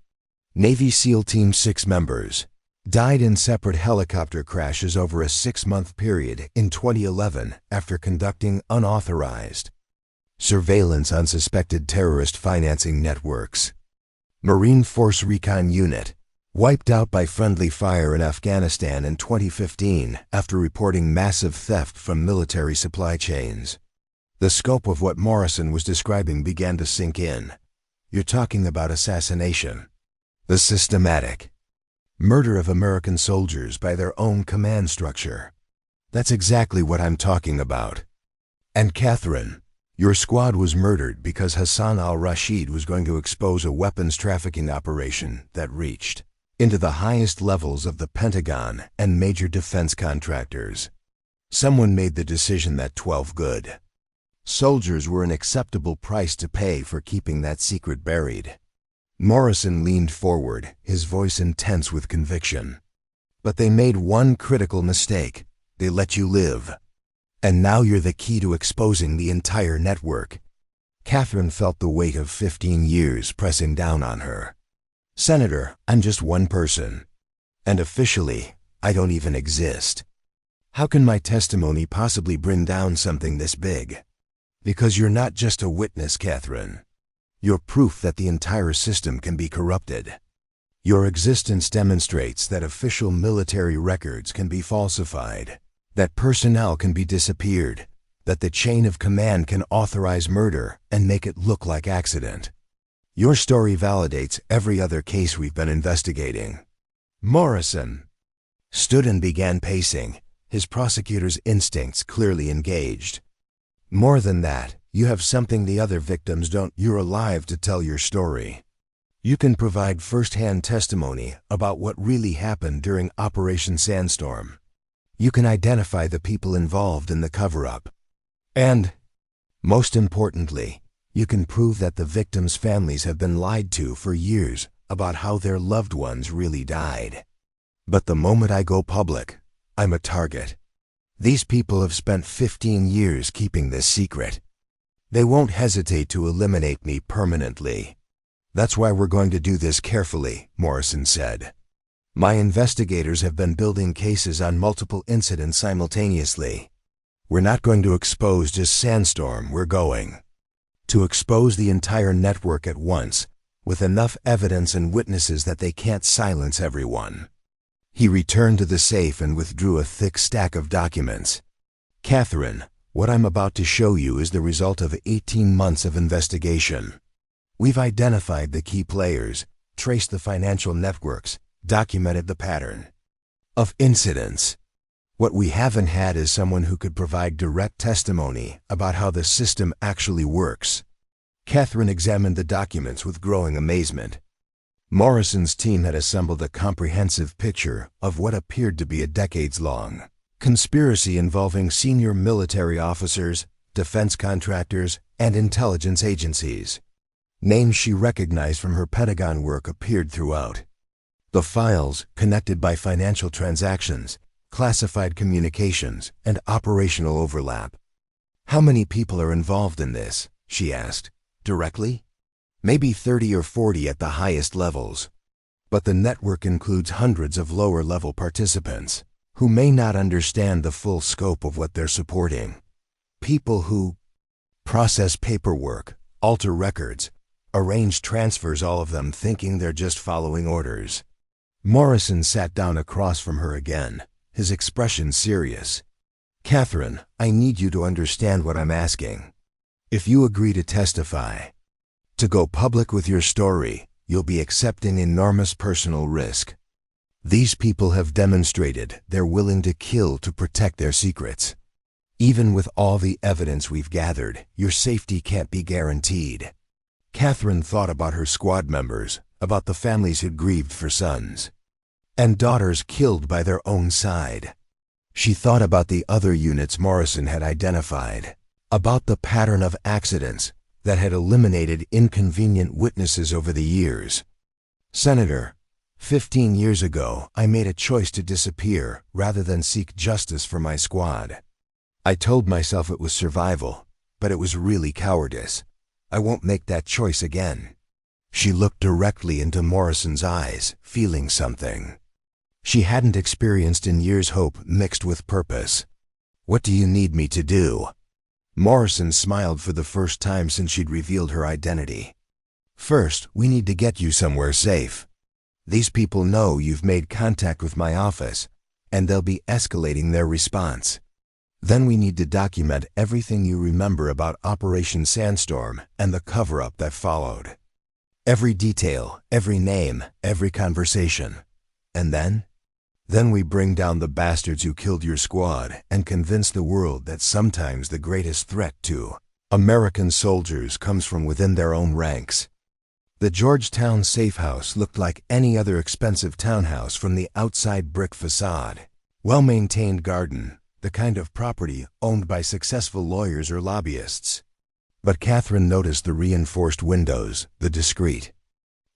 Navy SEAL Team 6 members died in separate helicopter crashes over a 6-month period in 2011 after conducting unauthorized surveillance on suspected terrorist financing networks. Marine Force Recon Unit wiped out by friendly fire in Afghanistan in 2015 after reporting massive theft from military supply chains. The scope of what Morrison was describing began to sink in. You're talking about assassination. The systematic murder of American soldiers by their own command structure. That's exactly what I'm talking about. And Catherine, your squad was murdered because Hassan al-Rashid was going to expose a weapons trafficking operation that reached into the highest levels of the Pentagon and major defense contractors. Someone made the decision that 12 good soldiers were an acceptable price to pay for keeping that secret buried. Morrison leaned forward, his voice intense with conviction. But they made one critical mistake. They let you live. And now you're the key to exposing the entire network. Catherine felt the weight of 15 years pressing down on her. Senator, I'm just one person. And officially, I don't even exist. How can my testimony possibly bring down something this big? Because you're not just a witness, Catherine. You're proof that the entire system can be corrupted. Your existence demonstrates that official military records can be falsified, that personnel can be disappeared, that the chain of command can authorize murder and make it look like accident. Your story validates every other case we've been investigating. Morrison stood and began pacing, his prosecutor's instincts clearly engaged. More than that, you have something the other victims don't. You're alive to tell your story. You can provide first-hand testimony about what really happened during Operation Sandstorm. You can identify the people involved in the cover-up. And, most importantly, you can prove that the victims' families have been lied to for years about how their loved ones really died. But the moment I go public, I'm a target. These people have spent 15 years keeping this secret. They won't hesitate to eliminate me permanently. That's why we're going to do this carefully, Morrison said. My investigators have been building cases on multiple incidents simultaneously. We're not going to expose just Sandstorm, we're going to expose the entire network at once, with enough evidence and witnesses that they can't silence everyone. He returned to the safe and withdrew a thick stack of documents. Catherine, what I'm about to show you is the result of 18 months of investigation. We've identified the key players, traced the financial networks, documented the pattern of incidents. What we haven't had is someone who could provide direct testimony about how the system actually works. Catherine examined the documents with growing amazement. Morrison's team had assembled a comprehensive picture of what appeared to be a decades-long conspiracy involving senior military officers, defense contractors, and intelligence agencies. Names she recognized from her Pentagon work appeared throughout. The files, connected by financial transactions, classified communications, and operational overlap. How many people are involved in this? She asked. Directly? Maybe 30 or 40 at the highest levels. But the network includes hundreds of lower-level participants who may not understand the full scope of what they're supporting. People who process paperwork, alter records, arrange transfers, all of them thinking they're just following orders. Morrison sat down across from her again, his expression serious. Catherine, I need you to understand what I'm asking. If you agree to testify, to go public with your story, you'll be accepting enormous personal risk. These people have demonstrated they're willing to kill to protect their secrets. Even with all the evidence we've gathered, your safety can't be guaranteed. Catherine thought about her squad members, about the families who'd grieved for sons and daughters killed by their own side. She thought about the other units Morrison had identified, about the pattern of accidents that had eliminated inconvenient witnesses over the years. Senator, 15 years ago, I made a choice to disappear rather than seek justice for my squad. I told myself it was survival, but it was really cowardice. I won't make that choice again. She looked directly into Morrison's eyes, feeling something she hadn't experienced in years, hope mixed with purpose. What do you need me to do? Morrison smiled for the first time since she'd revealed her identity. First, we need to get you somewhere safe. These people know you've made contact with my office, and they'll be escalating their response. Then we need to document everything you remember about Operation Sandstorm and the cover-up that followed. Every detail, every name, every conversation. And then we bring down the bastards who killed your squad and convince the world that sometimes the greatest threat to American soldiers comes from within their own ranks. The Georgetown safe house looked like any other expensive townhouse from the outside, brick facade, well-maintained garden, the kind of property owned by successful lawyers or lobbyists. But Catherine noticed the reinforced windows, the discreet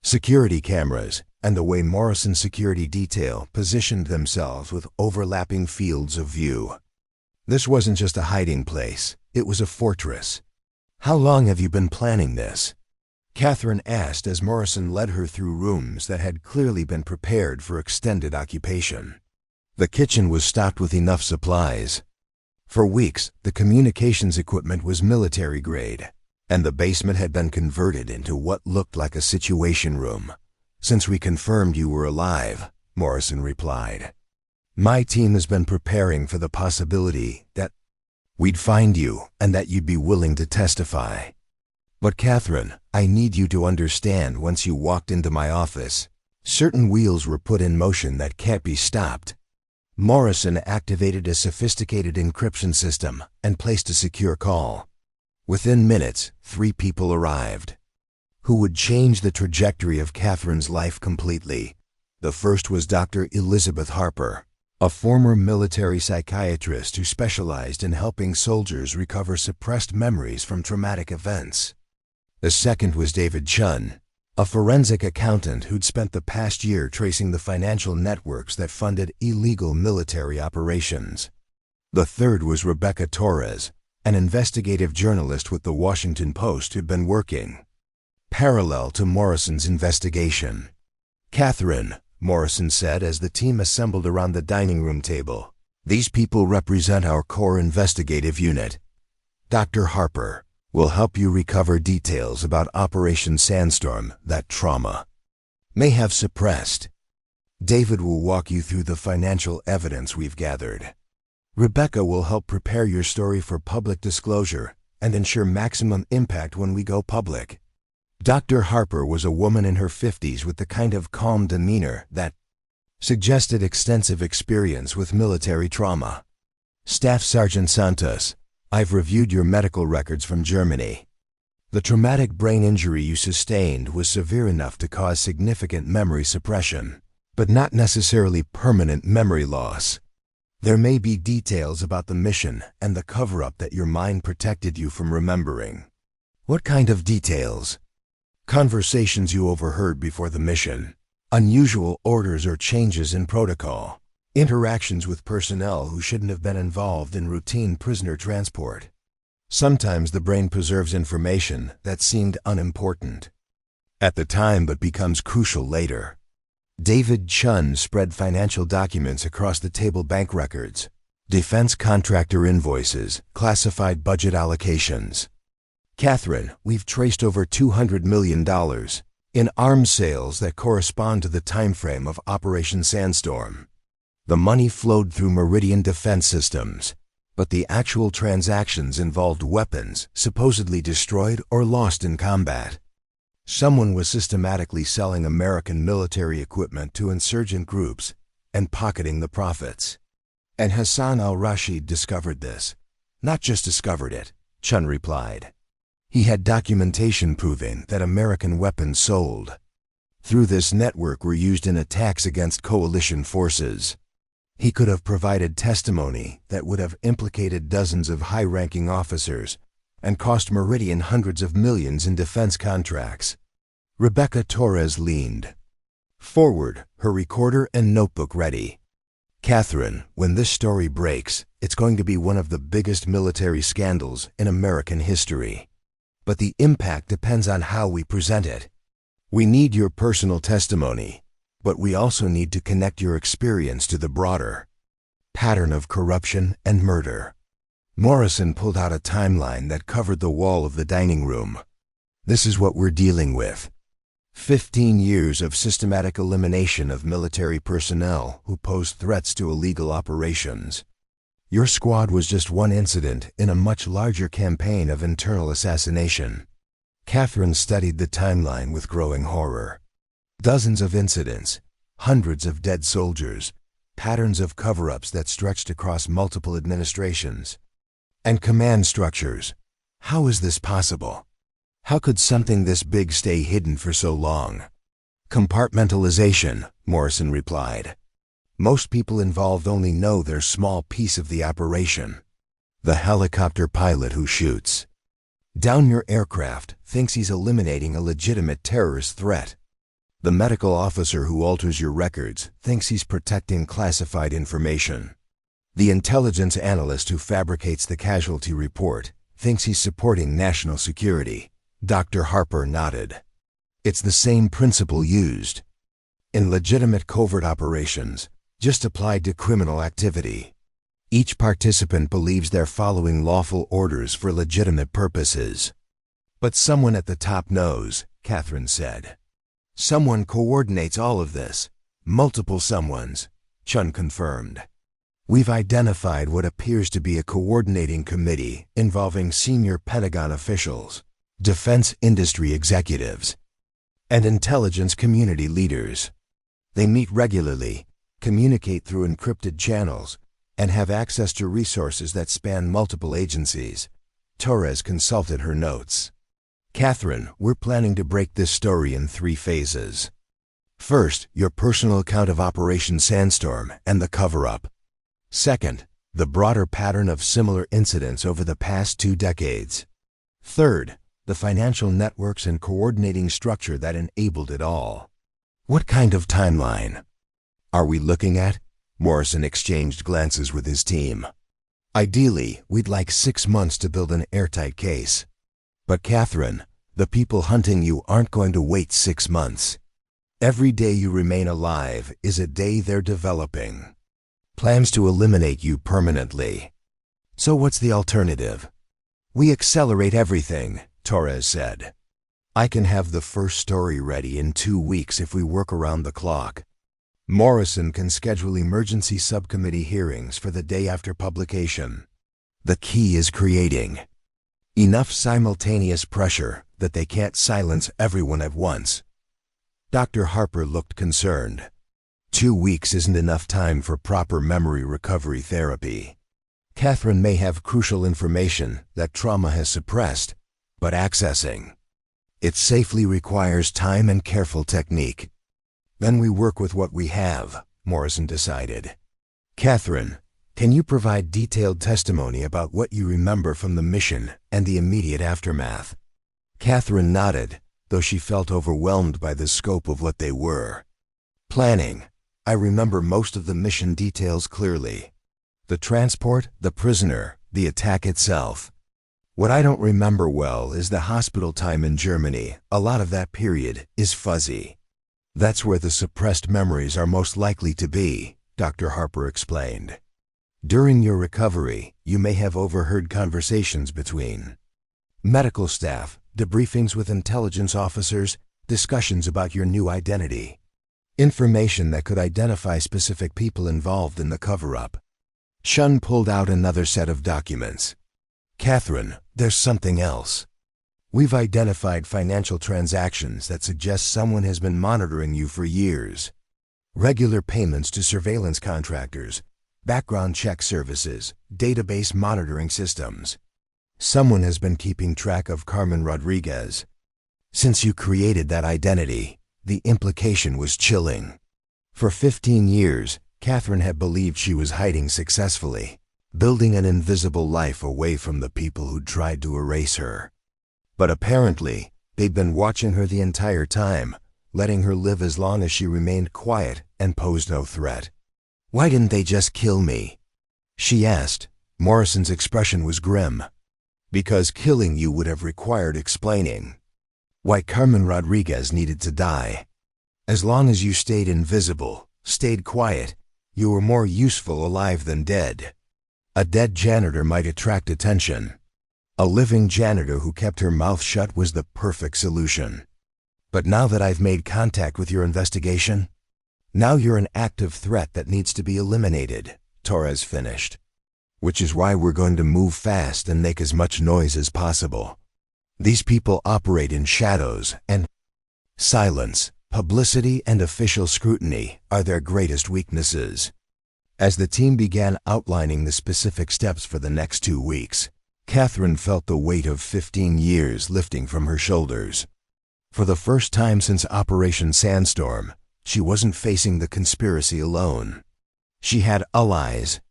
security cameras, and the way Morrison's security detail positioned themselves with overlapping fields of view. This wasn't just a hiding place, it was a fortress. How long have you been planning this? Catherine asked as Morrison led her through rooms that had clearly been prepared for extended occupation. The kitchen was stocked with enough supplies. For weeks, the communications equipment was military grade, and the basement had been converted into what looked like a situation room. Since we confirmed you were alive, Morrison replied, my team has been preparing for the possibility that we'd find you and that you'd be willing to testify. But Catherine, I need you to understand, once you walked into my office, certain wheels were put in motion that can't be stopped. Morrison activated a sophisticated encryption system and placed a secure call. Within minutes, 3 people arrived who would change the trajectory of Catherine's life completely. The first was Dr. Elizabeth Harper, a former military psychiatrist who specialized in helping soldiers recover suppressed memories from traumatic events. The second was David Chun, a forensic accountant who'd spent the past year tracing the financial networks that funded illegal military operations. The third was Rebecca Torres, an investigative journalist with the Washington Post who'd been working parallel to Morrison's investigation. Catherine, Morrison said as the team assembled around the dining room table, these people represent our core investigative unit. Dr. Harper will help you recover details about Operation Sandstorm that trauma may have suppressed. David will walk you through the financial evidence we've gathered. Rebecca will help prepare your story for public disclosure and ensure maximum impact when we go public. Dr. Harper was a woman in her 50s with the kind of calm demeanor that suggested extensive experience with military trauma. Staff Sergeant Santos, I've reviewed your medical records from Germany. The traumatic brain injury you sustained was severe enough to cause significant memory suppression, but not necessarily permanent memory loss. There may be details about the mission and the cover-up that your mind protected you from remembering. What kind of details? Conversations you overheard before the mission, unusual orders or changes in protocol, interactions with personnel who shouldn't have been involved in routine prisoner transport. Sometimes the brain preserves information that seemed unimportant at the time but becomes crucial later. David Chun spread financial documents across the table: bank records, defense contractor invoices, classified budget allocations. Catherine, we've traced over $200 million in arms sales that correspond to the time frame of Operation Sandstorm. The money flowed through Meridian Defense Systems, but the actual transactions involved weapons supposedly destroyed or lost in combat. Someone was systematically selling American military equipment to insurgent groups and pocketing the profits. And Hassan al-Rashid discovered this. Not just discovered it, Chun replied. He had documentation proving that American weapons sold through this network were used in attacks against coalition forces. He could have provided testimony that would have implicated dozens of high-ranking officers and cost Meridian hundreds of millions in defense contracts. Rebecca Torres leaned forward, her recorder and notebook ready. Catherine, when this story breaks, It's going to be one of the biggest military scandals in American history. But the impact depends on how we present it. We need your personal testimony, but we also need to connect your experience to the broader pattern of corruption and murder. Morrison pulled out a timeline that covered the wall of the dining room. This is what we're dealing with. 15 years of systematic elimination of military personnel who posed threats to illegal operations. Your squad was just one incident in a much larger campaign of internal assassination. Catherine studied the timeline with growing horror. Dozens of incidents, hundreds of dead soldiers, patterns of cover-ups that stretched across multiple administrations. And command structures. How is this possible? How could something this big stay hidden for so long? Compartmentalization, Morrison replied. Most people involved only know their small piece of the operation. The helicopter pilot who shoots down your aircraft thinks he's eliminating a legitimate terrorist threat. The medical officer who alters your records thinks he's protecting classified information. The intelligence analyst who fabricates the casualty report thinks he's supporting national security. Dr. Harper nodded. It's the same principle used in legitimate covert operations, just applied to criminal activity. Each participant believes they're following lawful orders for legitimate purposes. But someone at the top knows, Catherine said. Someone coordinates all of this. Multiple someones, Chun confirmed. We've identified what appears to be a coordinating committee involving senior Pentagon officials, defense industry executives, and intelligence community leaders. They meet regularly, communicate through encrypted channels, and have access to resources that span multiple agencies. Torres consulted her notes. Catherine, we're planning to break this story in 3 phases. First, your personal account of Operation Sandstorm and the cover-up. Second, the broader pattern of similar incidents over the past 2 decades. Third, the financial networks and coordinating structure that enabled it all. What kind of timeline are we looking at? Morrison exchanged glances with his team. Ideally, we'd like 6 months to build an airtight case. But Catherine, the people hunting you aren't going to wait 6 months. Every day you remain alive is a day they're developing plans to eliminate you permanently. So what's the alternative? We accelerate everything, Torres said. I can have the first story ready in 2 weeks if we work around the clock. Morrison can schedule emergency subcommittee hearings for the day after publication. The key is creating enough simultaneous pressure that they can't silence everyone at once. Dr. Harper looked concerned. 2 weeks isn't enough time for proper memory recovery therapy. Catherine may have crucial information that trauma has suppressed, but accessing it safely requires time and careful technique. Then we work with what we have, Morrison decided. Catherine, can you provide detailed testimony about what you remember from the mission and the immediate aftermath? Catherine nodded, though she felt overwhelmed by the scope of what they were. Planning. I remember most of the mission details clearly. The transport, the prisoner, the attack itself. What I don't remember well is the hospital time in Germany. A lot of that period is fuzzy. That's where the suppressed memories are most likely to be, Dr. Harper explained. During your recovery, you may have overheard conversations between medical staff, debriefings with intelligence officers, discussions about your new identity. Information that could identify specific people involved in the cover-up. Shun pulled out another set of documents. Catherine, there's something else. We've identified financial transactions that suggest someone has been monitoring you for years. Regular payments to surveillance contractors, background check services, database monitoring systems. Someone has been keeping track of Carmen Rodriguez. Since you created that identity, the implication was chilling. For 15 years, Catherine had believed she was hiding successfully, building an invisible life away from the people who'd tried to erase her. But apparently, they'd been watching her the entire time, letting her live as long as she remained quiet and posed no threat. Why didn't they just kill me? she asked. Morrison's expression was grim. Because killing you would have required explaining. Why Carmen Rodriguez needed to die. As long as you stayed invisible, stayed quiet, you were more useful alive than dead. A dead janitor might attract attention. A living janitor who kept her mouth shut was the perfect solution. But now that I've made contact with your investigation, now you're an active threat that needs to be eliminated, Torres finished. Which is why we're going to move fast and make as much noise as possible. These people operate in shadows, and silence, publicity, and official scrutiny are their greatest weaknesses. As the team began outlining the specific steps for the next 2 weeks, Catherine felt the weight of 15 years lifting from her shoulders. For the first time since Operation Sandstorm, she wasn't facing the conspiracy alone. She had allies,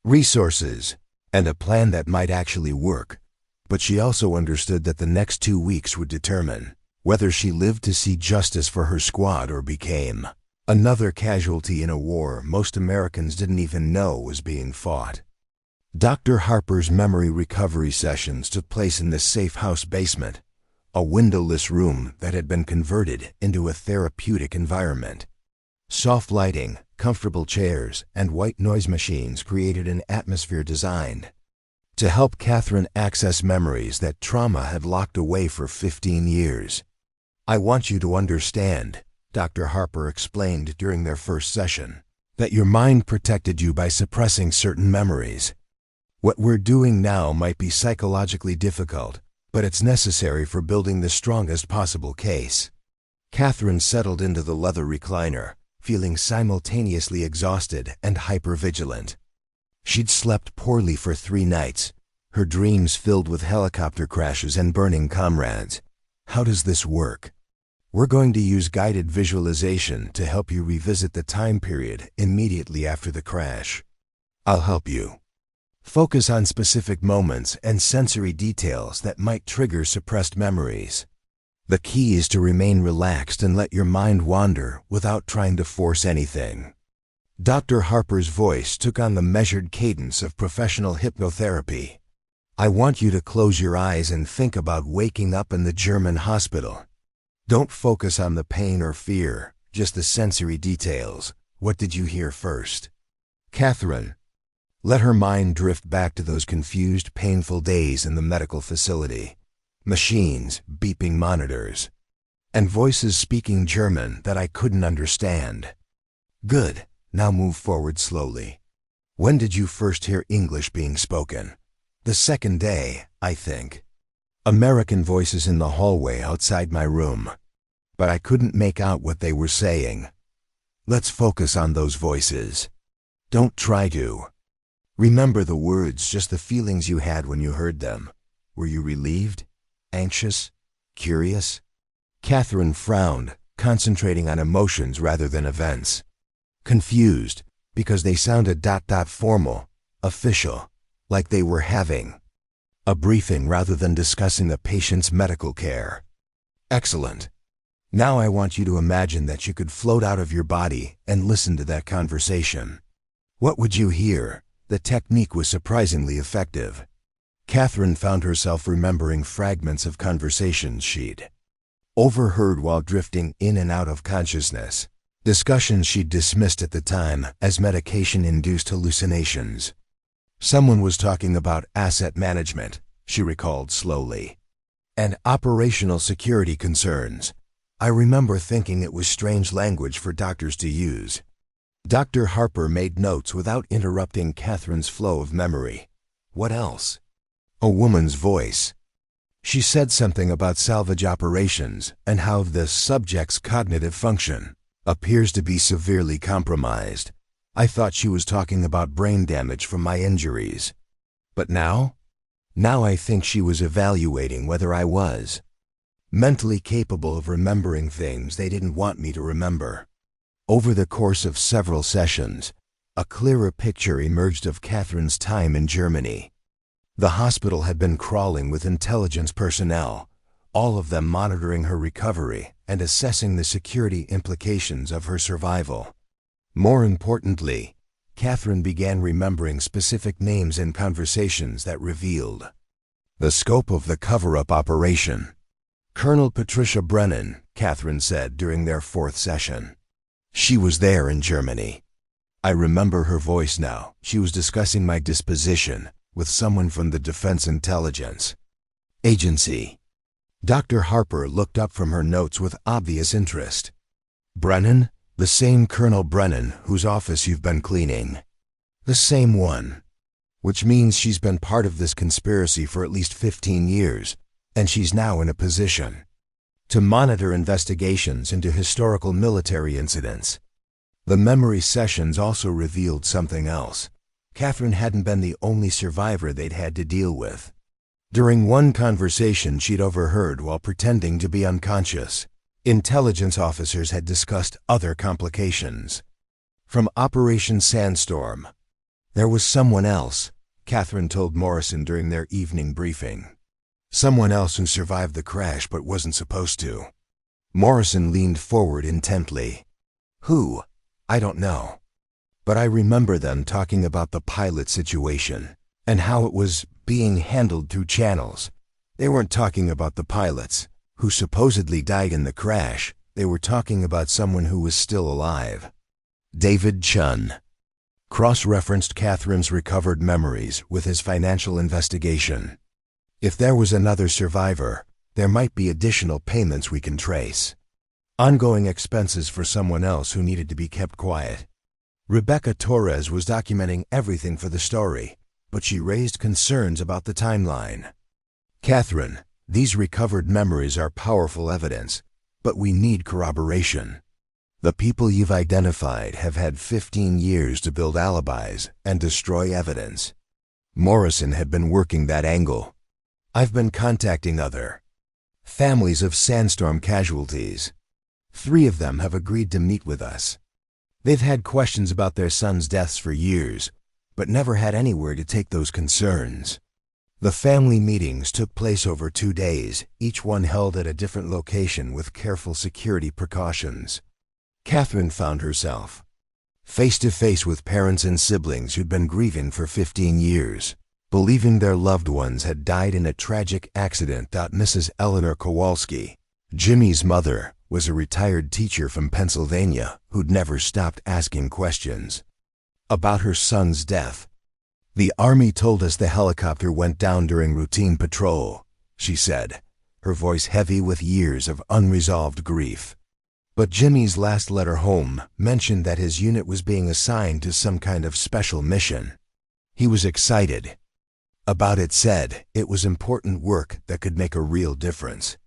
resources, and a plan that might actually work. But she also understood that the next 2 weeks would determine whether she lived to see justice for her squad or became another casualty in a war most Americans didn't even know was being fought. Dr. Harper's memory recovery sessions took place in the safe house basement, a windowless room that had been converted into a therapeutic environment. Soft lighting, comfortable chairs, and white noise machines created an atmosphere designed to help Catherine access memories that trauma had locked away for 15 years. I want you to understand, Dr. Harper explained during their first session, that your mind protected you by suppressing certain memories. What we're doing now might be psychologically difficult, but it's necessary for building the strongest possible case. Catherine settled into the leather recliner, feeling simultaneously exhausted and hypervigilant. She'd slept poorly for 3 nights, her dreams filled with helicopter crashes and burning comrades. How does this work? We're going to use guided visualization to help you revisit the time period immediately after the crash. I'll help you. Focus on specific moments and sensory details that might trigger suppressed memories. The key is to remain relaxed and let your mind wander without trying to force anything. Dr. Harper's voice took on the measured cadence of professional hypnotherapy. I want you to close your eyes and think about waking up in the German hospital. Don't focus on the pain or fear, just the sensory details. What did you hear first? Catherine, let her mind drift back to those confused, painful days in the medical facility. Machines, beeping monitors, and voices speaking German that I couldn't understand. Good. Now move forward slowly. When did you first hear English being spoken? The second day, I think. American voices in the hallway outside my room. But I couldn't make out what they were saying. Let's focus on those voices. Don't try to. Remember the words, just the feelings you had when you heard them. Were you relieved? Anxious? Curious? Catherine frowned, concentrating on emotions rather than events. Confused, because they sounded formal, official, like they were having a briefing rather than discussing a patient's medical care. Excellent. Now I want you to imagine that you could float out of your body and listen to that conversation. What would you hear? The technique was surprisingly effective. Catherine found herself remembering fragments of conversations she'd overheard while drifting in and out of consciousness. Discussions she'd dismissed at the time as medication-induced hallucinations. Someone was talking about asset management, she recalled slowly, and operational security concerns. I remember thinking it was strange language for doctors to use. Dr. Harper made notes without interrupting Catherine's flow of memory. What else? A woman's voice. She said something about salvage operations and how the subject's cognitive function appears to be severely compromised. I thought she was talking about brain damage from my injuries. But now? Now I think she was evaluating whether I was mentally capable of remembering things they didn't want me to remember. Over the course of several sessions, a clearer picture emerged of Catherine's time in Germany. The hospital had been crawling with intelligence personnel, all of them monitoring her recovery and assessing the security implications of her survival. More importantly, Catherine began remembering specific names and conversations that revealed the scope of the cover-up operation. Colonel Patricia Brennan, Catherine said during their fourth session. She was there in Germany. I remember her voice now. She was discussing my disposition with someone from the Defense Intelligence Agency. Dr. Harper looked up from her notes with obvious interest. Brennan? The same Colonel Brennan whose office you've been cleaning. The same one. Which means she's been part of this conspiracy for at least 15 years, and she's now in a position to monitor investigations into historical military incidents. The memory sessions also revealed something else. Catherine hadn't been the only survivor they'd had to deal with. During one conversation she'd overheard while pretending to be unconscious, intelligence officers had discussed other complications. From Operation Sandstorm. There was someone else, Catherine told Morrison during their evening briefing. Someone else who survived the crash but wasn't supposed to. Morrison leaned forward intently. Who? I don't know. But I remember them talking about the pilot situation and how it was being handled through channels. They weren't talking about the pilots who supposedly died in the crash. They were talking about someone who was still alive. David Chun cross-referenced Catherine's recovered memories with his financial investigation. If there was another survivor, there might be additional payments we can trace. Ongoing expenses for someone else who needed to be kept quiet. Rebecca Torres was documenting everything for the story, but she raised concerns about the timeline. Catherine, these recovered memories are powerful evidence, but we need corroboration. The people you've identified have had 15 years to build alibis and destroy evidence. Morrison had been working that angle. I've been contacting other families of Sandstorm casualties. 3 of them have agreed to meet with us. They've had questions about their sons' deaths for years, but never had anywhere to take those concerns. The family meetings took place over 2 days, each one held at a different location with careful security precautions. Catherine found herself face to face with parents and siblings who'd been grieving for 15 years, believing their loved ones had died in a tragic accident. Mrs. Eleanor Kowalski, Jimmy's mother, was a retired teacher from Pennsylvania who'd never stopped asking questions about her son's death. The Army told us the helicopter went down during routine patrol, she said, her voice heavy with years of unresolved grief. But Jimmy's last letter home mentioned that his unit was being assigned to some kind of special mission. He was excited about it, said it was important work that could make a real difference.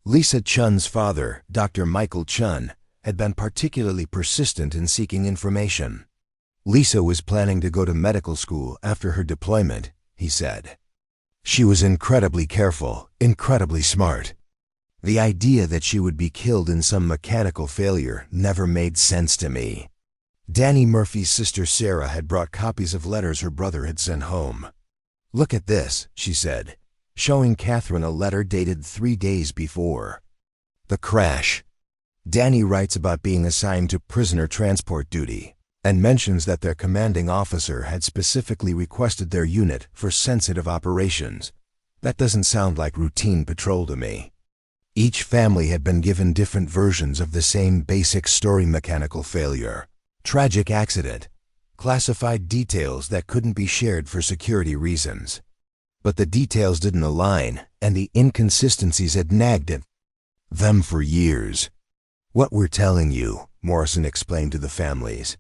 Lisa Chun's father, Dr. Michael Chun, had been particularly persistent in seeking information. Lisa was planning to go to medical school after her deployment, he said. She was incredibly careful, incredibly smart. The idea that she would be killed in some mechanical failure never made sense to me. Danny Murphy's sister Sarah had brought copies of letters her brother had sent home. Look at this, she said, showing Catherine a letter dated 3 days before the crash. Danny writes about being assigned to prisoner transport duty and mentions that their commanding officer had specifically requested their unit for sensitive operations. That doesn't sound like routine patrol to me. Each family had been given different versions of the same basic story: mechanical failure, tragic accident, classified details that couldn't be shared for security reasons. But the details didn't align, and the inconsistencies had nagged at them for years. What we're telling you, Morrison explained to the families,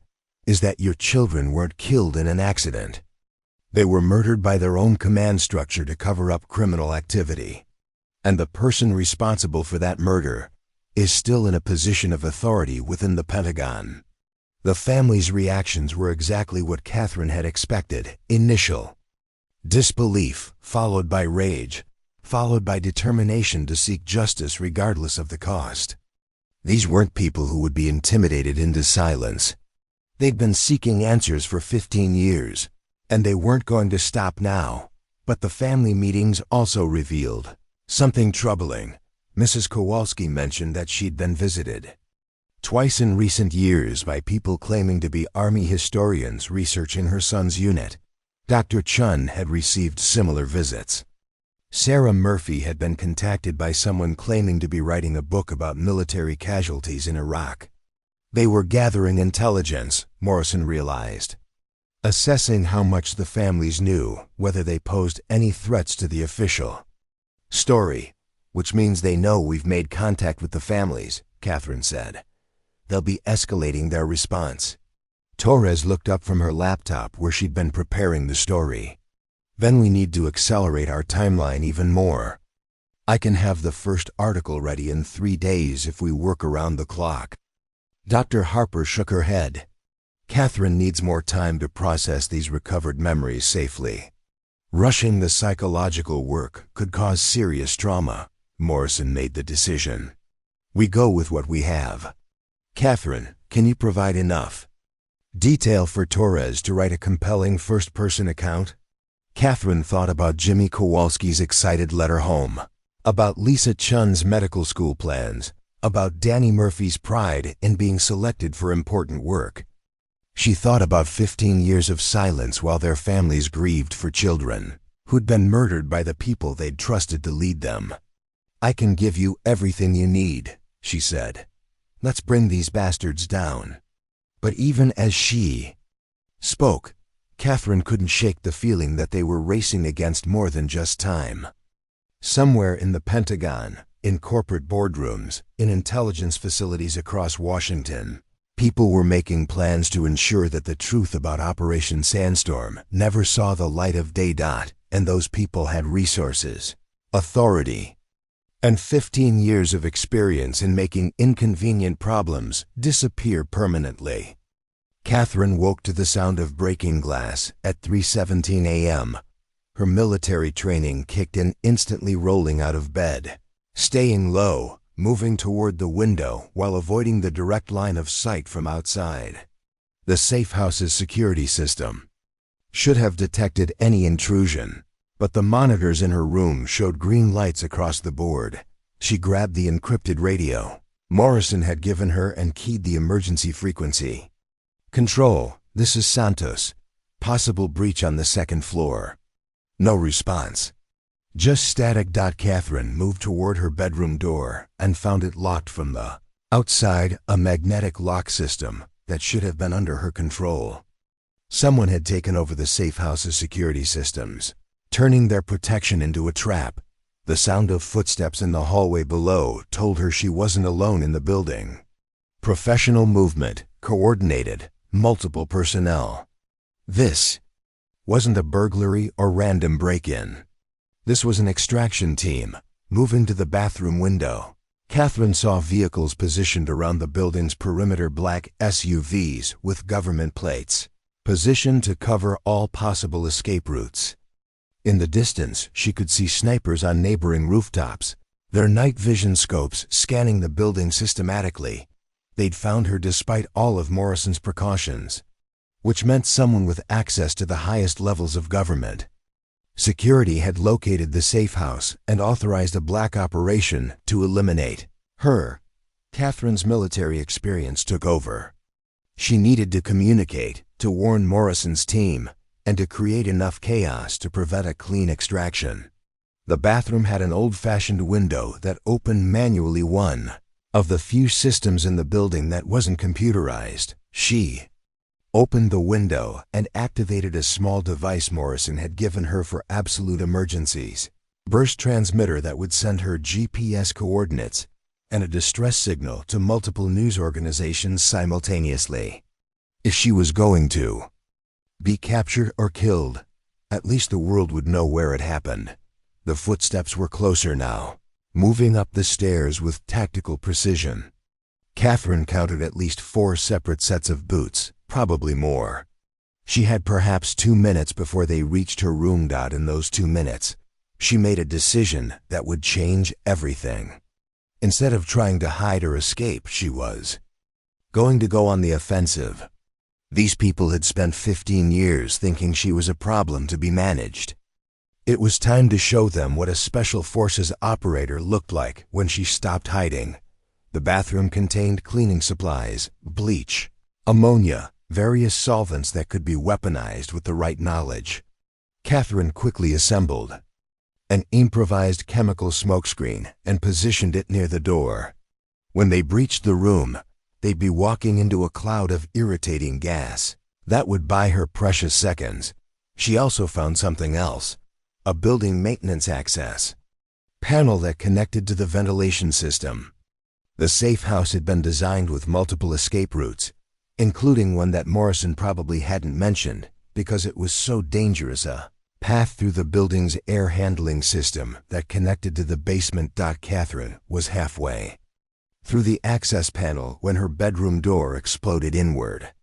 is that your children weren't killed in an accident. They were murdered by their own command structure to cover up criminal activity. And the person responsible for that murder is still in a position of authority within the Pentagon. The family's reactions were exactly what Catherine had expected: initial disbelief, followed by rage, followed by determination to seek justice regardless of the cost. These weren't people who would be intimidated into silence. They'd been seeking answers for 15 years, and they weren't going to stop now. But the family meetings also revealed something troubling. Mrs. Kowalski mentioned that she'd been visited twice in recent years by people claiming to be Army historians researching her son's unit. Dr. Chun had received similar visits. Sarah Murphy had been contacted by someone claiming to be writing a book about military casualties in Iraq. They were gathering intelligence, Morrison realized. Assessing how much the families knew, whether they posed any threats to the official story, which means they know we've made contact with the families, Catherine said. They'll be escalating their response. Torres looked up from her laptop where she'd been preparing the story. Then we need to accelerate our timeline even more. I can have the first article ready in 3 days if we work around the clock. Dr. Harper shook her head. Catherine needs more time to process these recovered memories safely. Rushing the psychological work could cause serious trauma. Morrison made the decision. We go with what we have. Catherine, can you provide enough detail for Torres to write a compelling first-person account? Catherine thought about Jimmy Kowalski's excited letter home, about Lisa Chun's medical school plans, about Danny Murphy's pride in being selected for important work. She thought about 15 years of silence while their families grieved for children who'd been murdered by the people they'd trusted to lead them. I can give you everything you need, she said. Let's bring these bastards down. But even as she spoke, Catherine couldn't shake the feeling that they were racing against more than just time. Somewhere in the Pentagon, in corporate boardrooms, in intelligence facilities across Washington, people were making plans to ensure that the truth about Operation Sandstorm never saw the light of day. And those people had resources, authority, and 15 years of experience in making inconvenient problems disappear permanently. Catherine woke to the sound of breaking glass at 3:17 a.m. Her military training kicked in, instantly rolling out of bed, staying low, moving toward the window while avoiding the direct line of sight from outside. The safe house's security system should have detected any intrusion, but the monitors in her room showed green lights across the board. She grabbed the encrypted radio Morrison had given her and keyed the emergency frequency. Control, this is Santos. Possible breach on the 2nd floor. No response. Just static. Catherine moved toward her bedroom door and found it locked from the outside, a magnetic lock system that should have been under her control. Someone had taken over the safe house's security systems, turning their protection into a trap. The sound of footsteps in the hallway below told her she wasn't alone in the building. Professional movement, coordinated, multiple personnel. This wasn't a burglary or random break-in. This was an extraction team, moving to the bathroom window. Catherine saw vehicles positioned around the building's perimeter, black SUVs with government plates, positioned to cover all possible escape routes. In the distance, she could see snipers on neighboring rooftops, their night vision scopes scanning the building systematically. They'd found her despite all of Morrison's precautions, which meant someone with access to the highest levels of government. Security had located the safe house and authorized a black operation to eliminate her. Catherine's military experience took over. She needed to communicate, to warn Morrison's team, and to create enough chaos to prevent a clean extraction. The bathroom had an old-fashioned window that opened manually, one of the few systems in the building that wasn't computerized. She opened the window and activated a small device Morrison had given her for absolute emergencies. Burst transmitter that would send her GPS coordinates and a distress signal to multiple news organizations simultaneously. If she was going to be captured or killed, at least the world would know where it happened. The footsteps were closer now, moving up the stairs with tactical precision. Catherine counted at least 4 separate sets of boots, probably more. She had perhaps 2 minutes before they reached her room. In those 2 minutes, she made a decision that would change everything. Instead of trying to hide or escape, she was going to go on the offensive. These people had spent 15 years thinking she was a problem to be managed. It was time to show them what a special forces operator looked like when she stopped hiding. The bathroom contained cleaning supplies, bleach, ammonia, various solvents that could be weaponized with the right knowledge. Catherine quickly assembled an improvised chemical smokescreen and positioned it near the door. When they breached the room, they'd be walking into a cloud of irritating gas. That would buy her precious seconds. She also found something else, a building maintenance access panel that connected to the ventilation system. The safe house had been designed with multiple escape routes, including one that Morrison probably hadn't mentioned because it was so dangerous, a path through the building's air handling system that connected to the basement. Catherine was halfway through the access panel when her bedroom door exploded inward.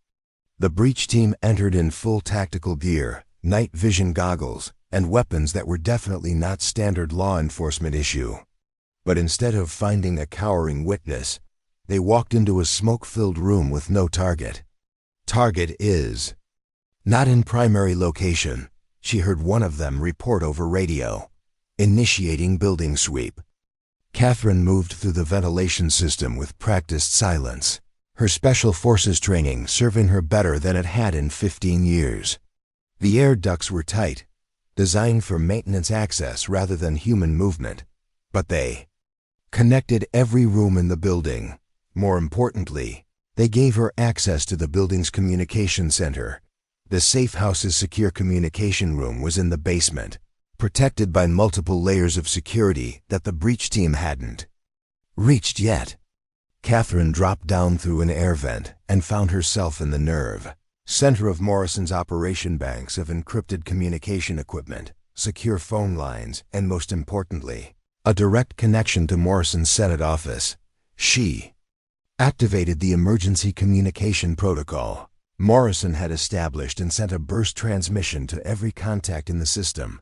The breach team entered in full tactical gear, night vision goggles, and weapons that were definitely not standard law enforcement issue. But instead of finding a cowering witness, they walked into a smoke-filled room with no target. Target is not in primary location. She heard one of them report over radio, initiating building sweep. Catherine moved through the ventilation system with practiced silence, her special forces training serving her better than it had in 15 years. The air ducts were tight, designed for maintenance access rather than human movement, but they connected every room in the building. More importantly, they gave her access to the building's communication center. The safe house's secure communication room was in the basement, protected by multiple layers of security that the breach team hadn't reached yet. Catherine dropped down through an air vent and found herself in the nerve center of Morrison's operation banks of encrypted communication equipment, secure phone lines, and most importantly, a direct connection to Morrison's Senate office. She activated the emergency communication protocol Morrison had established and sent a burst transmission to every contact in the system.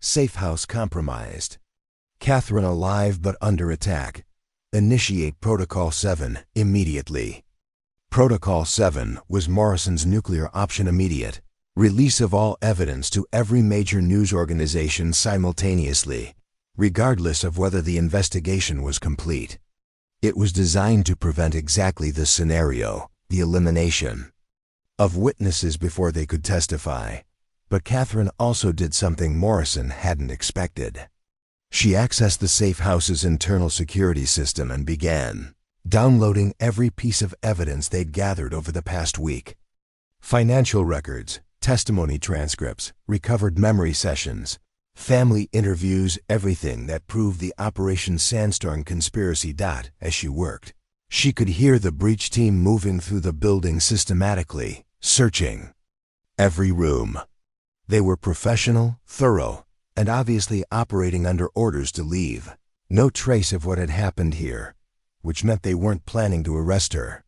Safe house compromised. Catherine alive but under attack. Initiate Protocol 7 immediately. Protocol 7 was Morrison's nuclear option immediate. Release of all evidence to every major news organization simultaneously, regardless of whether the investigation was complete. It was designed to prevent exactly this scenario, the elimination of witnesses before they could testify. But Catherine also did something Morrison hadn't expected. She accessed the safe house's internal security system and began downloading every piece of evidence they'd gathered over the past week. Financial records, testimony transcripts, recovered memory sessions, family interviews, everything that proved the Operation Sandstorm conspiracy. As she worked, she could hear the breach team moving through the building systematically, searching every room. They were professional, thorough, and obviously operating under orders to leave. No trace of what had happened here, which meant they weren't planning to arrest her.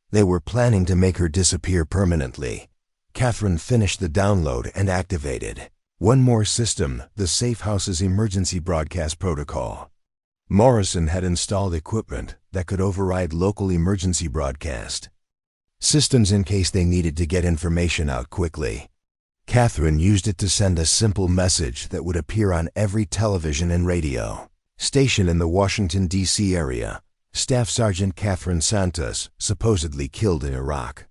They were planning to make her disappear permanently. Catherine finished the download and activated one more system, the safe house's emergency broadcast protocol. Morrison had installed equipment that could override local emergency broadcast systems in case they needed to get information out quickly. Catherine used it to send a simple message that would appear on every television and radio station in the Washington, D.C. area. Staff Sergeant Catherine Santos, supposedly killed in Iraq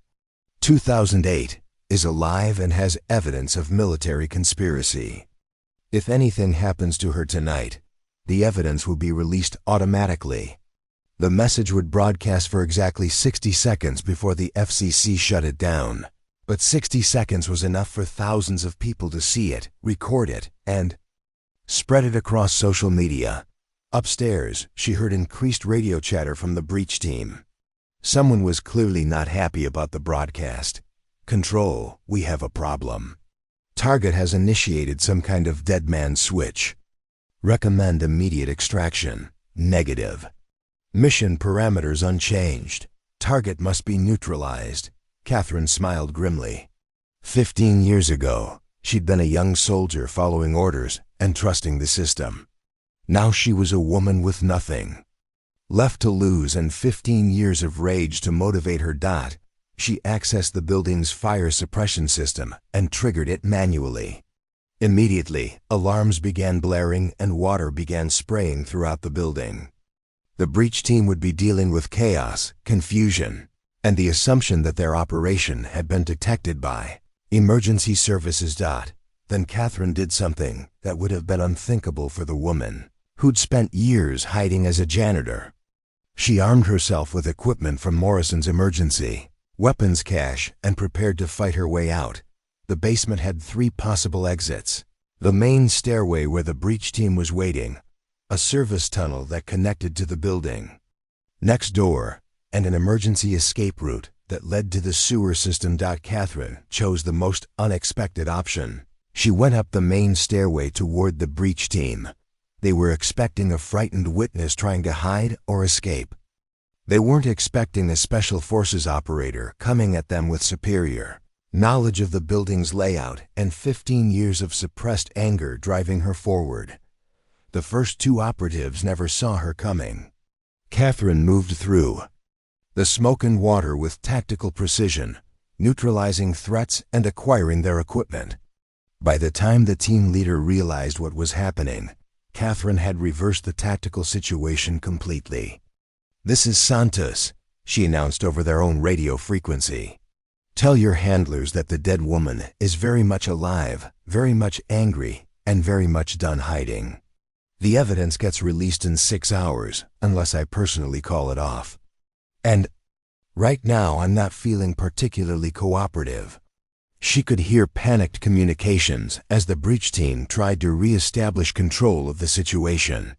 2008, is alive and has evidence of military conspiracy. If anything happens to her tonight, the evidence will be released automatically. The message would broadcast for exactly 60 seconds before the FCC shut it down. But 60 seconds was enough for thousands of people to see it, record it, and spread it across social media. Upstairs, she heard increased radio chatter from the breach team. Someone was clearly not happy about the broadcast. Control, we have a problem. Target has initiated some kind of dead man switch. Recommend immediate extraction. Negative. Mission parameters unchanged. Target must be neutralized. Catherine smiled grimly. 15 years ago, she'd been a young soldier following orders and trusting the system. Now she was a woman with nothing left to lose and 15 years of rage to motivate her. She accessed the building's fire suppression system and triggered it manually. Immediately, alarms began blaring and water began spraying throughout the building. The breach team would be dealing with chaos, confusion, and the assumption that their operation had been detected by emergency services. Then Catherine did something that would have been unthinkable for the woman who'd spent years hiding as a janitor. She armed herself with equipment from Morrison's emergency weapons cache and prepared to fight her way out. The basement had 3 possible exits: the main stairway where the breach team was waiting, a service tunnel that connected to the building next door, and an emergency escape route that led to the sewer system. Catherine chose the most unexpected option. She went up the main stairway toward the breach team. They were expecting a frightened witness trying to hide or escape. They weren't expecting a special forces operator coming at them with superior knowledge of the building's layout and 15 years of suppressed anger driving her forward. The first 2 operatives never saw her coming. Catherine moved through the smoke and water with tactical precision, neutralizing threats and acquiring their equipment. By the time the team leader realized what was happening, Catherine had reversed the tactical situation completely. "This is Santos," she announced over their own radio frequency. "Tell your handlers that the dead woman is very much alive, very much angry, and very much done hiding. The evidence gets released in 6 hours, unless I personally call it off. And right now I'm not feeling particularly cooperative." She could hear panicked communications as the breach team tried to re-establish control of the situation.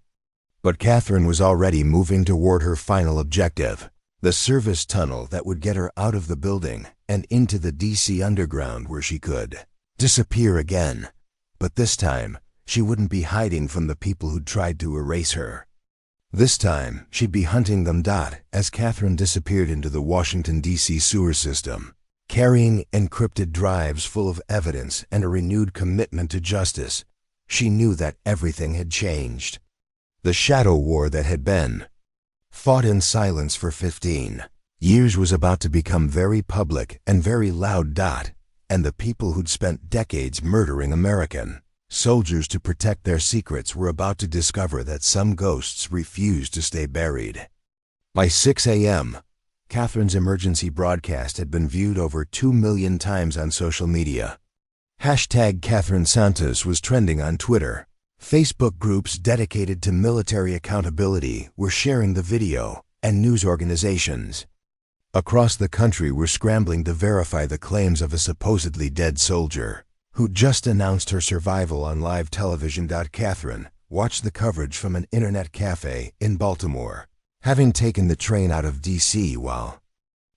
But Catherine was already moving toward her final objective, the service tunnel that would get her out of the building and into the DC underground, where she could disappear again. But this time, she wouldn't be hiding from the people who'd tried to erase her. This time, she'd be hunting them. As Catherine disappeared into the Washington, D.C. sewer system, carrying encrypted drives full of evidence and a renewed commitment to justice, she knew that everything had changed. The shadow war that had been fought in silence for 15 years was about to become very public and very loud. And the people who'd spent decades murdering American soldiers to protect their secrets were about to discover that some ghosts refused to stay buried. By 6 a.m., Catherine's emergency broadcast had been viewed over 2 million times on social media. #Catherine Santos was trending on Twitter. Facebook groups dedicated to military accountability were sharing the video, and news organizations across the country were scrambling to verify the claims of a supposedly dead soldier who just announced her survival on live television. Catherine watched the coverage from an internet cafe in Baltimore, having taken the train out of D.C. while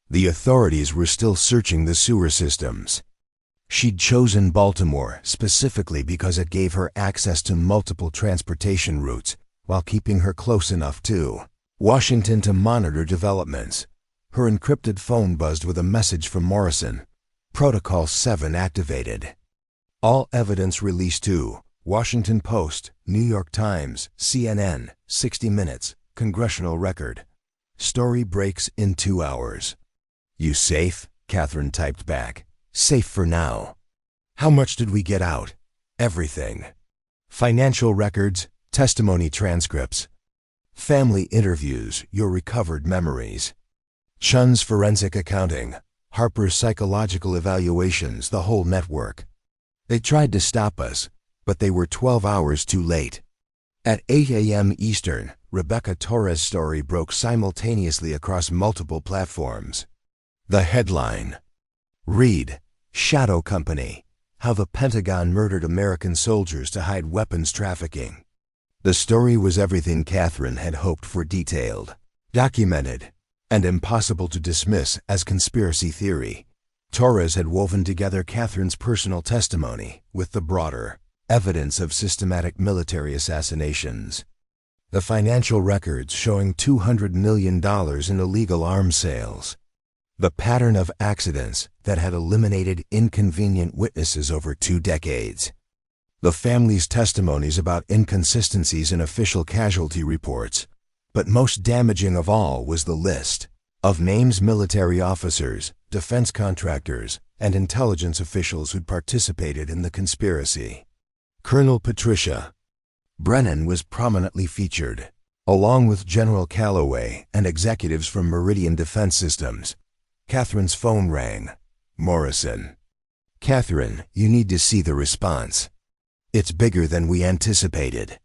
the authorities were still searching the sewer systems. She'd chosen Baltimore specifically because it gave her access to multiple transportation routes while keeping her close enough to Washington to monitor developments. Her encrypted phone buzzed with a message from Morrison. Protocol 7 activated. All evidence released to Washington Post, New York Times, CNN, 60 Minutes, Congressional Record. Story breaks in 2 hours. "You safe?" Catherine typed back. "Safe for now." "How much did we get out?" "Everything. Financial records, testimony transcripts, family interviews, your recovered memories, Chun's forensic accounting, Harper's psychological evaluations, the whole network. They tried to stop us, but they were 12 hours too late." At 8 a.m. Eastern, Rebecca Torres' story broke simultaneously across multiple platforms. The headline read, "Shadow Company: How the Pentagon Murdered American Soldiers to Hide Weapons Trafficking." The story was everything Catherine had hoped for: detailed, documented, and impossible to dismiss as conspiracy theory. Torres had woven together Catherine's personal testimony with the broader evidence of systematic military assassinations. The financial records showing $200 million in illegal arms sales. The pattern of accidents that had eliminated inconvenient witnesses over 2 decades. The family's testimonies about inconsistencies in official casualty reports. But most damaging of all was the list of names: military officers, defense contractors, and intelligence officials who'd participated in the conspiracy. Colonel Patricia Brennan was prominently featured. Along with General Calloway and executives from Meridian Defense Systems, Catherine's phone rang. Morrison. Catherine, you need to see the response. It's bigger than we anticipated.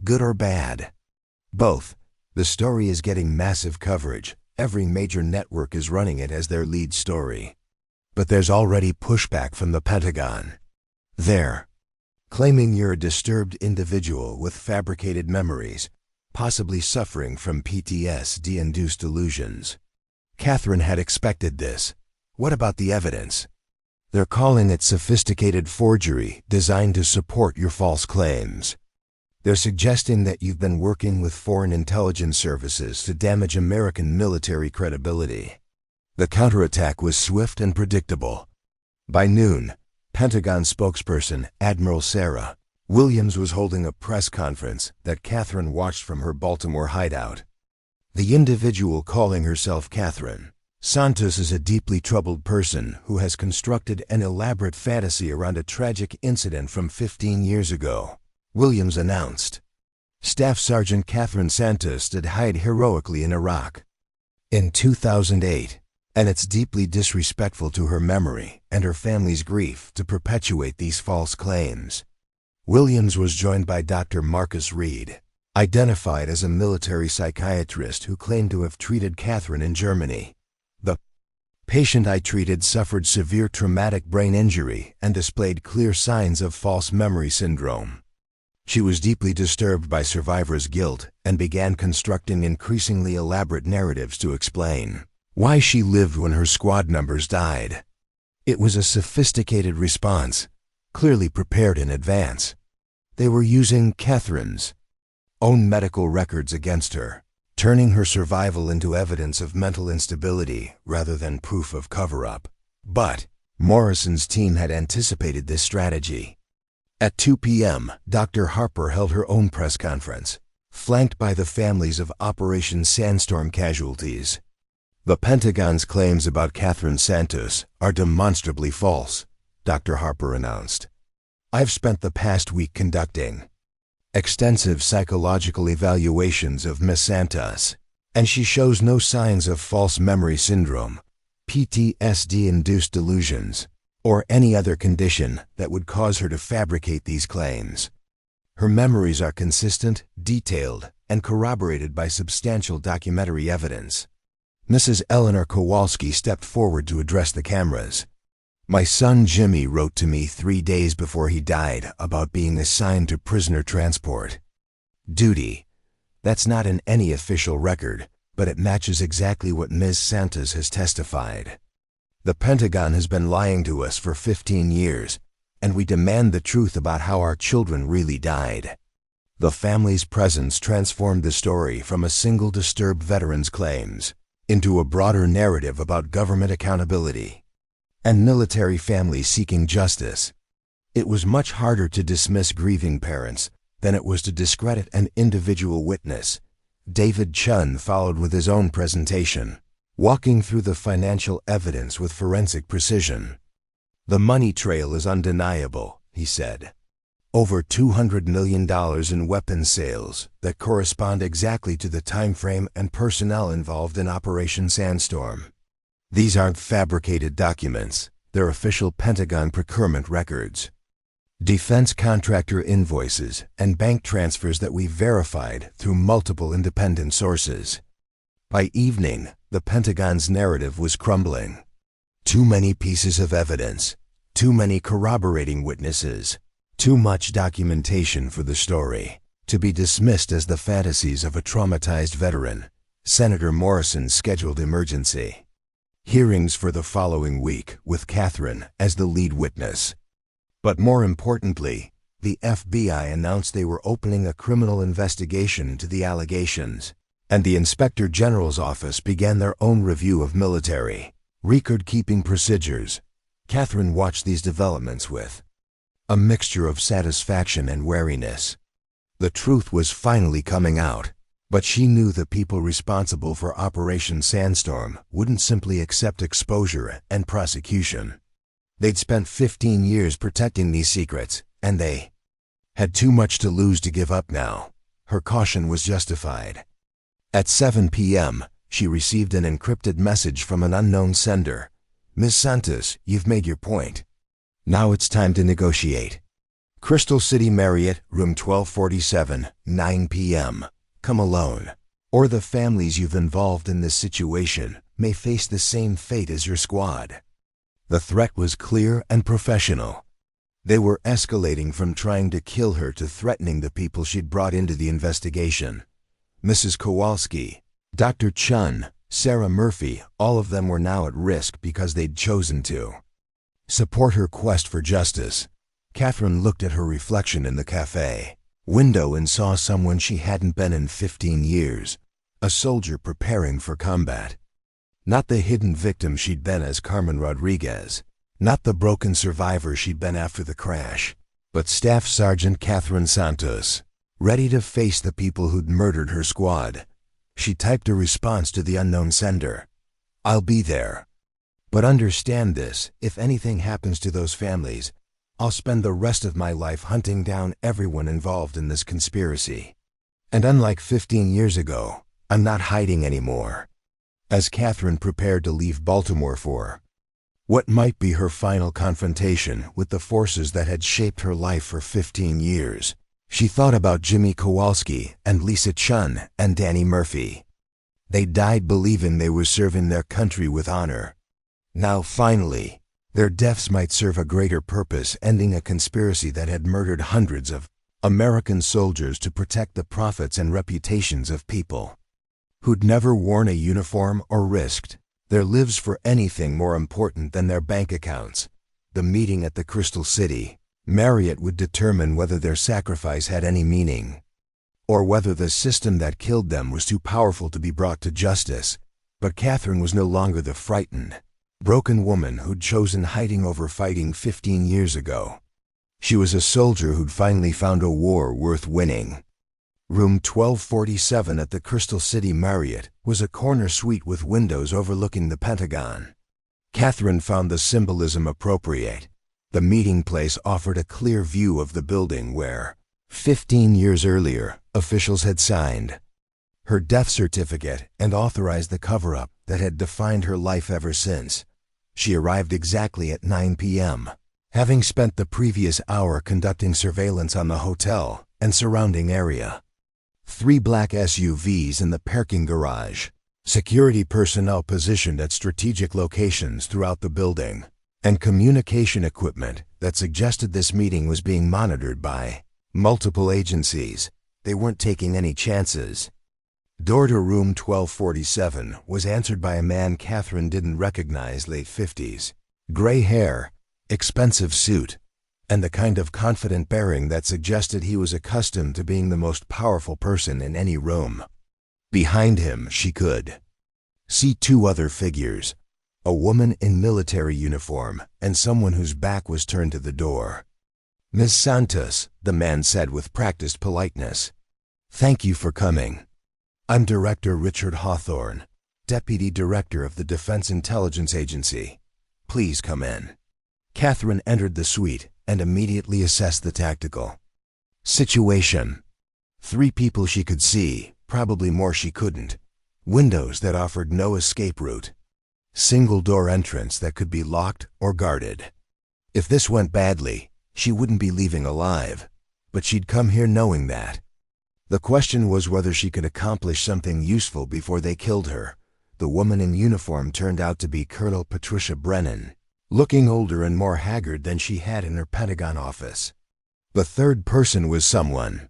Good or bad? Both. The story is getting massive coverage. Every major network is running it as their lead story. But there's already pushback from the Pentagon. They're claiming you're a disturbed individual with fabricated memories, possibly suffering from PTSD-induced delusions. Catherine had expected this. What about the evidence? They're calling it sophisticated forgery designed to support your false claims. They're suggesting that you've been working with foreign intelligence services to damage American military credibility. The counterattack was swift and predictable. By noon, Pentagon spokesperson Admiral Sarah Williams was holding a press conference that Catherine watched from her Baltimore hideout. The individual calling herself Catherine Santos is a deeply troubled person who has constructed an elaborate fantasy around a tragic incident from 15 years ago, Williams announced. Staff Sergeant Catherine Santos did hide heroically in Iraq in 2008, and it's deeply disrespectful to her memory and her family's grief to perpetuate these false claims. Williams was joined by Dr. Marcus Reed, identified as a military psychiatrist who claimed to have treated Catherine in Germany. The patient I treated suffered severe traumatic brain injury and displayed clear signs of false memory syndrome. She was deeply disturbed by survivor's guilt and began constructing increasingly elaborate narratives to explain why she lived when her squad members died. It was a sophisticated response, clearly prepared in advance. They were using Catherine's own medical records against her, turning her survival into evidence of mental instability rather than proof of cover-up. But Morrison's team had anticipated this strategy. At 2 p.m., Dr. Harper held her own press conference, flanked by the families of Operation Sandstorm casualties. The Pentagon's claims about Catherine Santos are demonstrably false, Dr. Harper announced. I've spent the past week conducting extensive psychological evaluations of Miss Santos, and she shows no signs of false memory syndrome, PTSD-induced delusions, or any other condition that would cause her to fabricate these claims. Her memories are consistent, detailed, and corroborated by substantial documentary evidence. Mrs. Eleanor Kowalski stepped forward to address the cameras. My son Jimmy wrote to me 3 days before he died about being assigned to prisoner transport duty. That's not in any official record, but it matches exactly what Ms. Santos has testified. The Pentagon has been lying to us for 15 years, and we demand the truth about how our children really died. The family's presence transformed the story from a single disturbed veteran's claims into a broader narrative about government accountability and military families seeking justice. It was much harder to dismiss grieving parents than it was to discredit an individual witness. David Chun followed with his own presentation, walking through the financial evidence with forensic precision. The money trail is undeniable, he said. Over $200 million in weapons sales that correspond exactly to the time frame and personnel involved in Operation Sandstorm. These aren't fabricated documents, they're official Pentagon procurement records. Defense contractor invoices and bank transfers that we verified through multiple independent sources. By evening, the Pentagon's narrative was crumbling. Too many pieces of evidence, too many corroborating witnesses, too much documentation for the story to be dismissed as the fantasies of a traumatized veteran. Senator Morrison's scheduled emergency hearings for the following week with Catherine as the lead witness. But more importantly, the FBI announced they were opening a criminal investigation into the allegations, and the Inspector General's office began their own review of military record-keeping procedures. Catherine watched these developments with a mixture of satisfaction and wariness. The truth was finally coming out, but she knew the people responsible for Operation Sandstorm wouldn't simply accept exposure and prosecution. They'd spent 15 years protecting these secrets, and they had too much to lose to give up now. her caution was justified. At 7 p.m., she received an encrypted message from an unknown sender. "Ms. Santos, you've made your point. Now it's time to negotiate. Crystal City Marriott, room 1247, 9 p.m. Come alone, or the families you've involved in this situation may face the same fate as your squad." The threat was clear and professional. They were escalating from trying to kill her to threatening the people she'd brought into the investigation. Mrs. Kowalski, Dr. Chun, Sarah Murphy, all of them were now at risk because they'd chosen to support her quest for justice. Catherine looked at her reflection in the cafe window and saw someone she hadn't been in 15 years, a soldier preparing for combat. Not the hidden victim she'd been as Carmen Rodriguez, not the broken survivor she'd been after the crash, but Staff Sergeant Catherine Santos, ready to face the people who'd murdered her squad. She typed a response to the unknown sender. "I'll be there. But understand this, if anything happens to those families, I'll spend the rest of my life hunting down everyone involved in this conspiracy. And unlike 15 years ago, I'm not hiding anymore." As Catherine prepared to leave Baltimore for what might be her final confrontation with the forces that had shaped her life for 15 years, she thought about Jimmy Kowalski and Lisa Chun and Danny Murphy. They died believing they were serving their country with honor. Now finally, their deaths might serve a greater purpose, ending a conspiracy that had murdered hundreds of American soldiers to protect the profits and reputations of people who'd never worn a uniform or risked their lives for anything more important than their bank accounts. The meeting at the Crystal City Marriott would determine whether their sacrifice had any meaning, or whether the system that killed them was too powerful to be brought to justice. But Catherine was no longer the frightened, broken woman who'd chosen hiding over fighting 15 years ago. She was a soldier who'd finally found a war worth winning. Room 1247 at the Crystal City Marriott was a corner suite with windows overlooking the Pentagon. Catherine found the symbolism appropriate. The meeting place offered a clear view of the building where, 15 years earlier, officials had signed her death certificate and authorized the cover-up that had defined her life ever since. She arrived exactly at 9 p.m., having spent the previous hour conducting surveillance on the hotel and surrounding area. 3 black SUVs in the parking garage, security personnel positioned at strategic locations throughout the building, and communication equipment that suggested this meeting was being monitored by multiple agencies. They weren't taking any chances. Door to room 1247 was answered by a man Catherine didn't recognize, late 50s. Gray hair, expensive suit, and the kind of confident bearing that suggested he was accustomed to being the most powerful person in any room. Behind him, she could see 2 other figures, a woman in military uniform and someone whose back was turned to the door. "Miss Santos," the man said with practiced politeness, "thank you for coming. I'm Director Richard Hawthorne, Deputy Director of the Defense Intelligence Agency. Please come in." Catherine entered the suite and immediately assessed the tactical situation. 3 people she could see, probably more she couldn't. Windows that offered no escape route. Single-door entrance that could be locked or guarded. If this went badly, she wouldn't be leaving alive, but she'd come here knowing that. The question was whether she could accomplish something useful before they killed her. The woman in uniform turned out to be Colonel Patricia Brennan, looking older and more haggard than she had in her Pentagon office. The third person was someone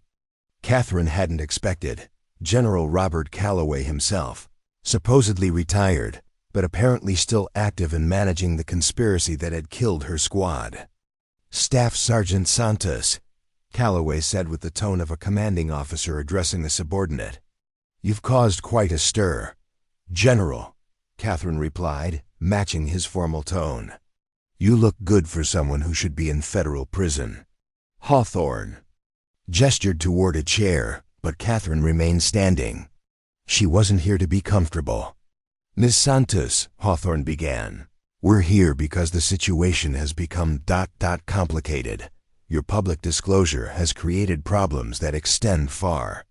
Catherine hadn't expected. General Robert Calloway himself, supposedly retired, but apparently still active in managing the conspiracy that had killed her squad. "Staff Sergeant Santos," Calloway said with the tone of a commanding officer addressing a subordinate. "You've caused quite a stir." "General," Catherine replied, matching his formal tone. "You look good for someone who should be in federal prison." Hawthorne gestured toward a chair, but Catherine remained standing. She wasn't here to be comfortable. "Miss Santos," Hawthorne began, "we're here because the situation has become complicated. Your public disclosure has created problems that extend far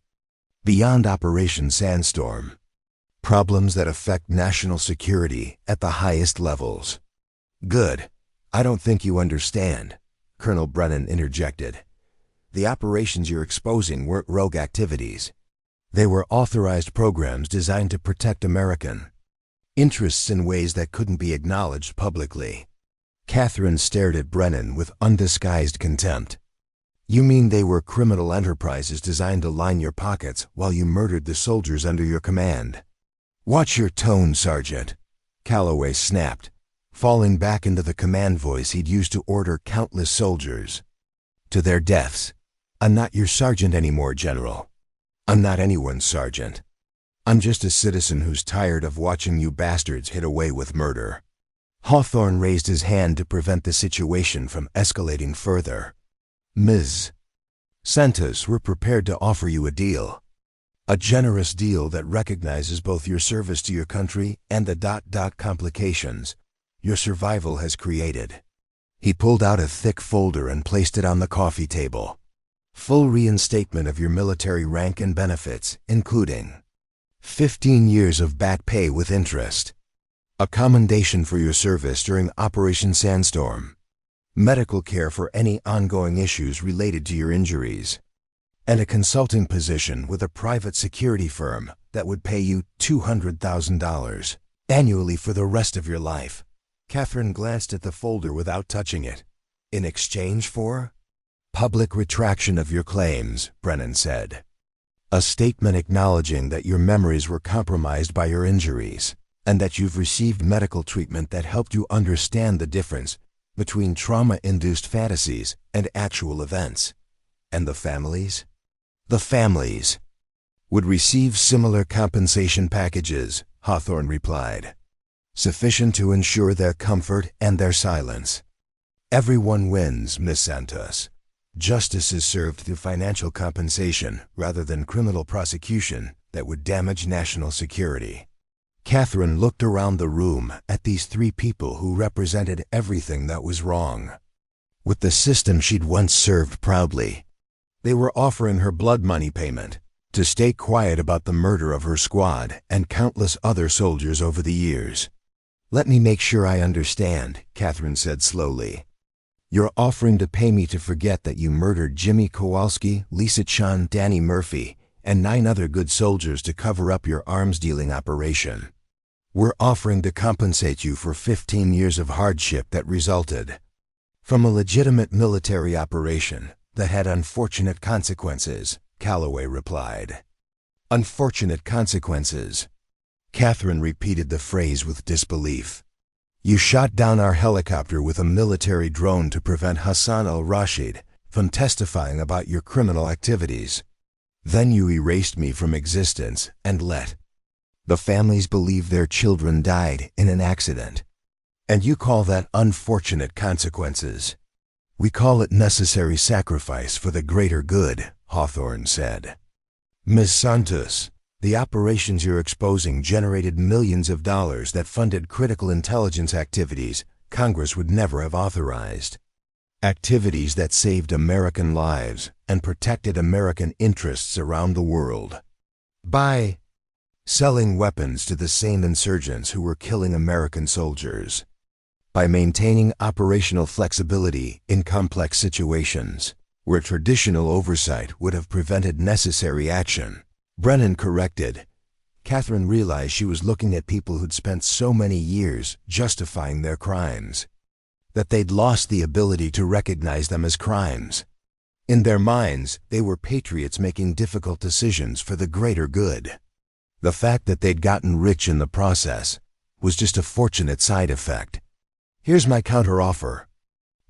Beyond Operation Sandstorm. Problems that affect national security at the highest levels. Good. I don't think you understand, Colonel Brennan interjected. The operations you're exposing weren't rogue activities. They were authorized programs designed to protect American interests in ways that couldn't be acknowledged publicly. Catherine stared at Brennan with undisguised contempt. You mean they were criminal enterprises designed to line your pockets while you murdered the soldiers under your command? Watch your tone, Sergeant, Calloway snapped, falling back into the command voice he'd used to order countless soldiers to their deaths. I'm not your sergeant anymore, General. I'm not anyone's sergeant. I'm just a citizen who's tired of watching you bastards hit away with murder. Hawthorne raised his hand to prevent the situation from escalating further. Ms. Santos, we're prepared to offer you a deal. A generous deal that recognizes both your service to your country and the complications your survival has created. He pulled out a thick folder and placed it on the coffee table. Full reinstatement of your military rank and benefits, including 15 years of back pay with interest, a commendation for your service during Operation Sandstorm, medical care for any ongoing issues related to your injuries, and a consulting position with a private security firm that would pay you $200,000 annually for the rest of your life. Catherine glanced at the folder without touching it. In exchange for public retraction of your claims, Brennan said. A statement acknowledging that your memories were compromised by your injuries, and that you've received medical treatment that helped you understand the difference between trauma-induced fantasies and actual events. And the families? The families would receive similar compensation packages, Hawthorne replied, sufficient to ensure their comfort and their silence. Everyone wins, Miss Santos. Justice is served through financial compensation rather than criminal prosecution that would damage national security. Catherine looked around the room at these three people who represented everything that was wrong with the system she'd once served proudly. They were offering her blood money payment to stay quiet about the murder of her squad and countless other soldiers over the years. Let me make sure I understand, Catherine said slowly. You're offering to pay me to forget that you murdered Jimmy Kowalski, Lisa Chan, Danny Murphy, and 9 other good soldiers to cover up your arms-dealing operation. We're offering to compensate you for 15 years of hardship that resulted from a legitimate military operation that had unfortunate consequences, Calloway replied. Unfortunate consequences. Catherine repeated the phrase with disbelief. You shot down our helicopter with a military drone to prevent Hassan al-Rashid from testifying about your criminal activities. Then you erased me from existence and let the families believe their children died in an accident. And you call that unfortunate consequences. We call it necessary sacrifice for the greater good, Hawthorne said. Ms. Santos, the operations you're exposing generated millions of dollars that funded critical intelligence activities Congress would never have authorized. Activities that saved American lives and protected American interests around the world. By selling weapons to the same insurgents who were killing American soldiers. By maintaining operational flexibility in complex situations, where traditional oversight would have prevented necessary action. Brennan corrected. Catherine realized she was looking at people who'd spent so many years justifying their crimes that they'd lost the ability to recognize them as crimes. In their minds, they were patriots making difficult decisions for the greater good. The fact that they'd gotten rich in the process was just a fortunate side effect. Here's my counteroffer,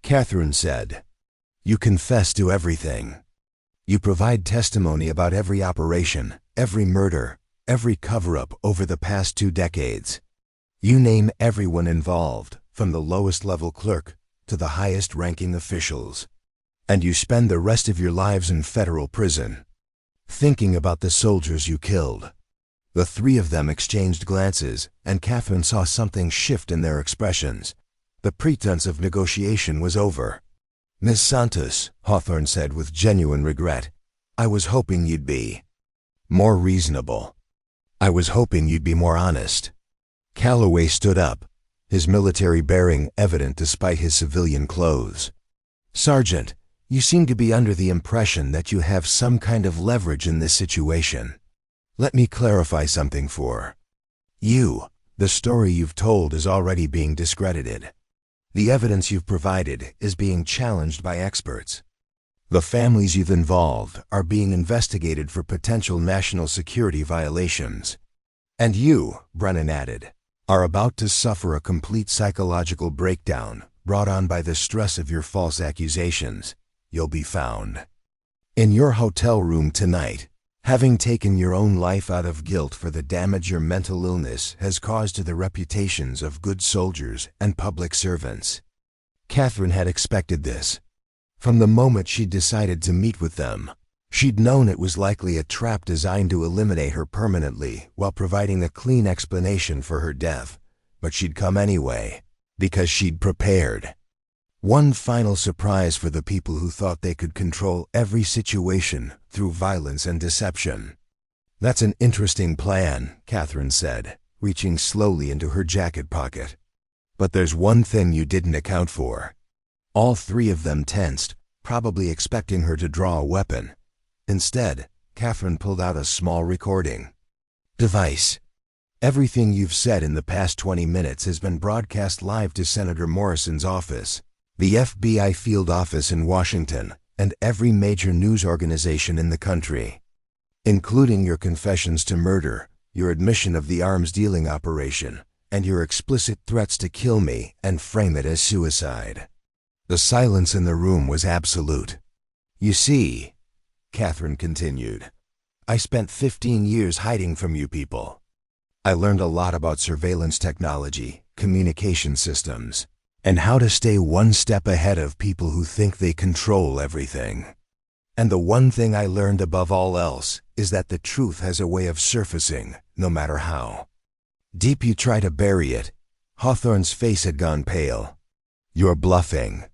Catherine said. You confess to everything. You provide testimony about every operation, every murder, every cover-up over the past 2 decades. You name everyone involved, from the lowest level clerk to the highest ranking officials. And you spend the rest of your lives in federal prison, thinking about the soldiers you killed. The three of them exchanged glances, and Catherine saw something shift in their expressions. The pretense of negotiation was over. Miss Santos, Hawthorne said with genuine regret, I was hoping you'd be more reasonable. I was hoping you'd be more honest." Calloway stood up, his military bearing evident despite his civilian clothes. "Sergeant, you seem to be under the impression that you have some kind of leverage in this situation. Let me clarify something for you. The story you've told is already being discredited. The evidence you've provided is being challenged by experts. The families you've involved are being investigated for potential national security violations. And you," Brennan added, "are about to suffer a complete psychological breakdown brought on by the stress of your false accusations. You'll be found in your hotel room tonight, having taken your own life out of guilt for the damage your mental illness has caused to the reputations of good soldiers and public servants." Catherine had expected this. From the moment she decided to meet with them, she'd known it was likely a trap designed to eliminate her permanently while providing a clean explanation for her death, but she'd come anyway, because she'd prepared. One final surprise for the people who thought they could control every situation through violence and deception. "That's an interesting plan," Catherine said, reaching slowly into her jacket pocket. "But there's one thing you didn't account for." All three of them tensed, probably expecting her to draw a weapon. Instead, Catherine pulled out a small recording device. "Everything you've said in the past 20 minutes has been broadcast live to Senator Morrison's office, the FBI field office in Washington, and every major news organization in the country, including your confessions to murder, your admission of the arms dealing operation, and your explicit threats to kill me and frame it as suicide." The silence in the room was absolute. "You see," Catherine continued, "I spent 15 years hiding from you people. I learned a lot about surveillance technology, communication systems, and how to stay one step ahead of people who think they control everything. And the one thing I learned above all else is that the truth has a way of surfacing, no matter how deep you try to bury it." Hawthorne's face had gone pale. "You're bluffing."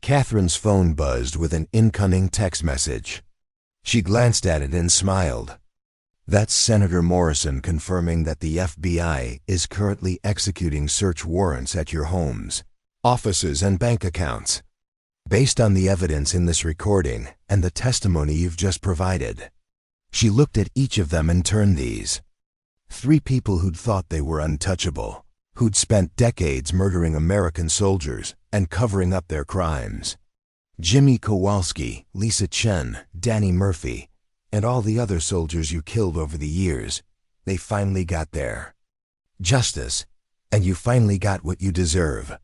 Catherine's phone buzzed with an incoming text message. She glanced at it and smiled. "That's Senator Morrison confirming that the FBI is currently executing search warrants at your homes, offices, and bank accounts, based on the evidence in this recording and the testimony you've just provided." She looked at each of them and turned these. Three people who'd thought they were untouchable, who'd spent decades murdering American soldiers and covering up their crimes. Jimmy Kowalski, Lisa Chen, Danny Murphy, and all the other soldiers you killed over the years. They finally got their justice, and you finally got what you deserve.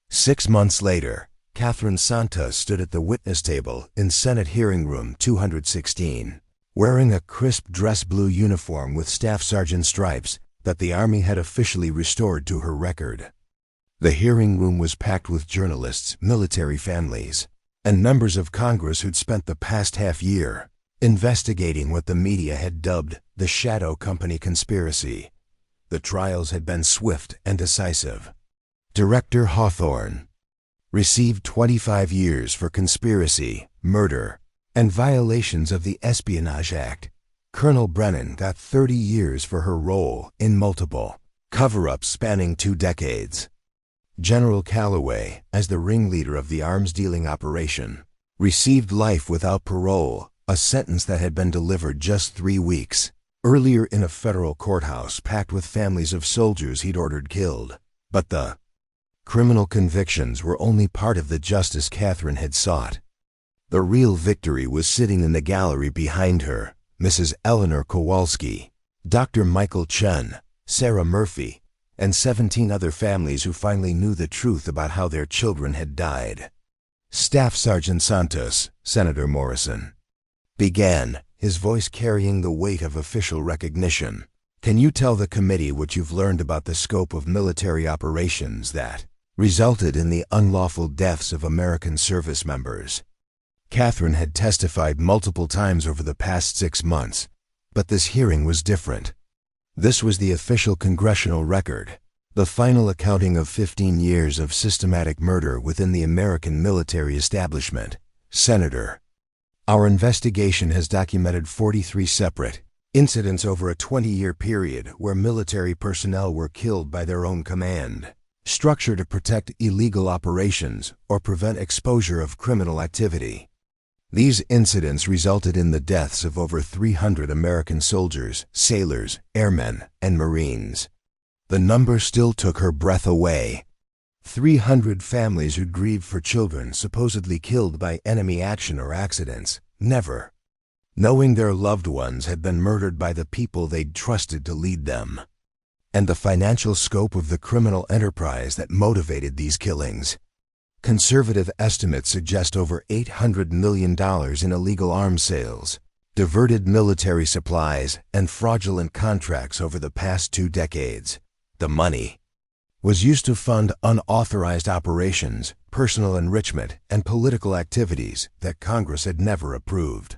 6 months later, Catherine Santos stood at the witness table in Senate Hearing Room 216, wearing a crisp dress blue uniform with staff sergeant stripes that the Army had officially restored to her record. The hearing room was packed with journalists, military families, and members of Congress who'd spent the past half year investigating what the media had dubbed the Shadow Company conspiracy. The trials had been swift and decisive. Director Hawthorne received 25 years for conspiracy, murder, and violations of the Espionage Act. Colonel Brennan got 30 years for her role in multiple cover-ups spanning 2 decades. General Calloway, as the ringleader of the arms-dealing operation, received life without parole, a sentence that had been delivered just 3 weeks earlier in a federal courthouse packed with families of soldiers he'd ordered killed. But the criminal convictions were only part of the justice Catherine had sought. The real victory was sitting in the gallery behind her: Mrs. Eleanor Kowalski, Dr. Michael Chen, Sarah Murphy, and 17 other families who finally knew the truth about how their children had died. Staff Sergeant Santos, Senator Morrison, began, his voice carrying the weight of official recognition. "Can you tell the committee what you've learned about the scope of military operations that resulted in the unlawful deaths of American service members?" Catherine had testified multiple times over the past 6 months, but this hearing was different. This was the official congressional record, the final accounting of 15 years of systematic murder within the American military establishment. "Senator, our investigation has documented 43 separate, Incidents over a 20-year period where military personnel were killed by their own command. Structure to protect illegal operations or prevent exposure of criminal activity. These incidents resulted in the deaths of over 300 American soldiers, sailors, airmen, and Marines. The number still took her breath away. 300 families who'd grieved for children supposedly killed by enemy action or accidents, never knowing their loved ones had been murdered by the people they'd trusted to lead them. And the financial scope of the criminal enterprise that motivated these killings. Conservative estimates suggest over $800 million in illegal arms sales, diverted military supplies, and fraudulent contracts over the past 2 decades. The money was used to fund unauthorized operations, personal enrichment, and political activities that Congress had never approved.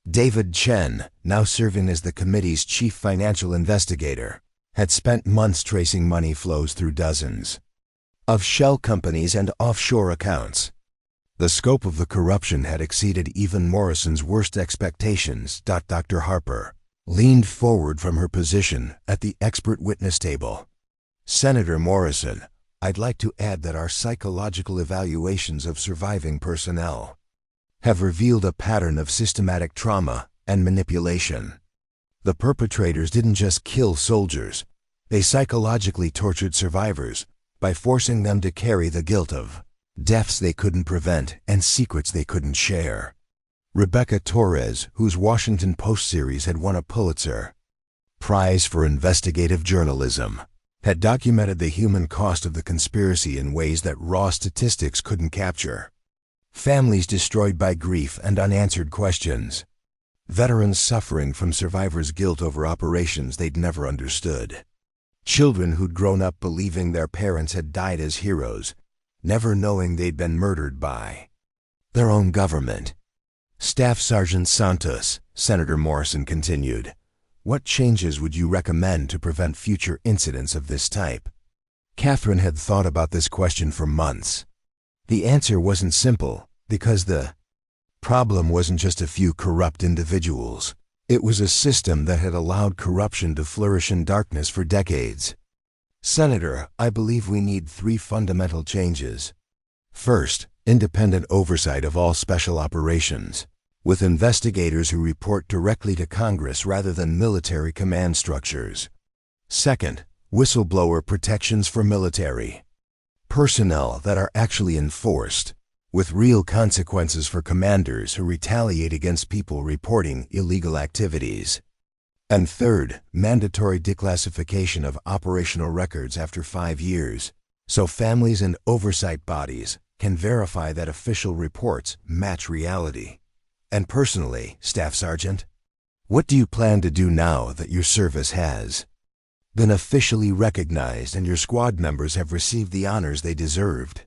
David Chen, now serving as the committee's chief financial investigator, had spent months tracing money flows through dozens of shell companies and offshore accounts. The scope of the corruption had exceeded even Morrison's worst expectations. Dr. Harper leaned forward from her position at the expert witness table. Senator Morrison, I'd like to add that our psychological evaluations of surviving personnel have revealed a pattern of systematic trauma and manipulation. The perpetrators didn't just kill soldiers, they psychologically tortured survivors by forcing them to carry the guilt of deaths they couldn't prevent and secrets they couldn't share. Rebecca Torres, whose Washington Post series had won a Pulitzer Prize for Investigative Journalism, had documented the human cost of the conspiracy in ways that raw statistics couldn't capture. Families destroyed by grief and unanswered questions. Veterans suffering from survivors' guilt over operations they'd never understood. Children who'd grown up believing their parents had died as heroes, never knowing they'd been murdered by their own government. Staff Sergeant Santos, Senator Morrison continued, what changes would you recommend to prevent future incidents of this type? Catherine had thought about this question for months. The answer wasn't simple, because the problem wasn't just a few corrupt individuals. It was a system that had allowed corruption to flourish in darkness for decades. Senator, I believe we need 3 fundamental changes. First, independent oversight of all special operations, with investigators who report directly to Congress rather than military command structures. Second, whistleblower protections for military personnel that are actually enforced, with real consequences for commanders who retaliate against people reporting illegal activities. And third, mandatory declassification of operational records after 5 years, so families and oversight bodies can verify that official reports match reality. And personally, Staff Sergeant, what do you plan to do now that your service has been officially recognized and your squad members have received the honors they deserved?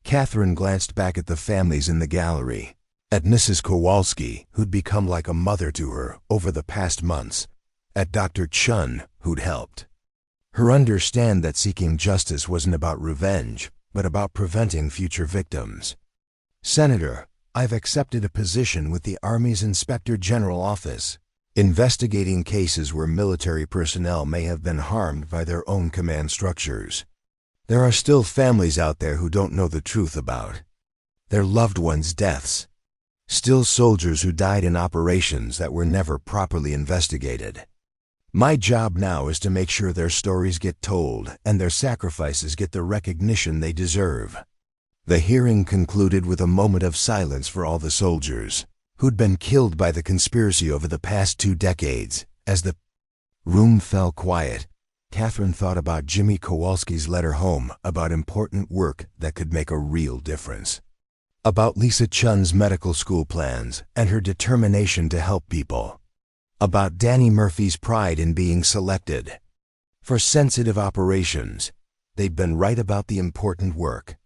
Catherine glanced back at the families in the gallery, at Mrs. Kowalski, who'd become like a mother to her over the past months, at Dr. Chun, who'd helped her understand that seeking justice wasn't about revenge, but about preventing future victims. Senator, I've accepted a position with the Army's Inspector General Office, investigating cases where military personnel may have been harmed by their own command structures. There are still families out there who don't know the truth about their loved ones' deaths. Still soldiers who died in operations that were never properly investigated. My job now is to make sure their stories get told and their sacrifices get the recognition they deserve. The hearing concluded with a moment of silence for all the soldiers who'd been killed by the conspiracy over the past 2 decades. As the room fell quiet, Catherine thought about Jimmy Kowalski's letter home about important work that could make a real difference. About Lisa Chun's medical school plans and her determination to help people. About Danny Murphy's pride in being selected for sensitive operations. They'd been right about the important work.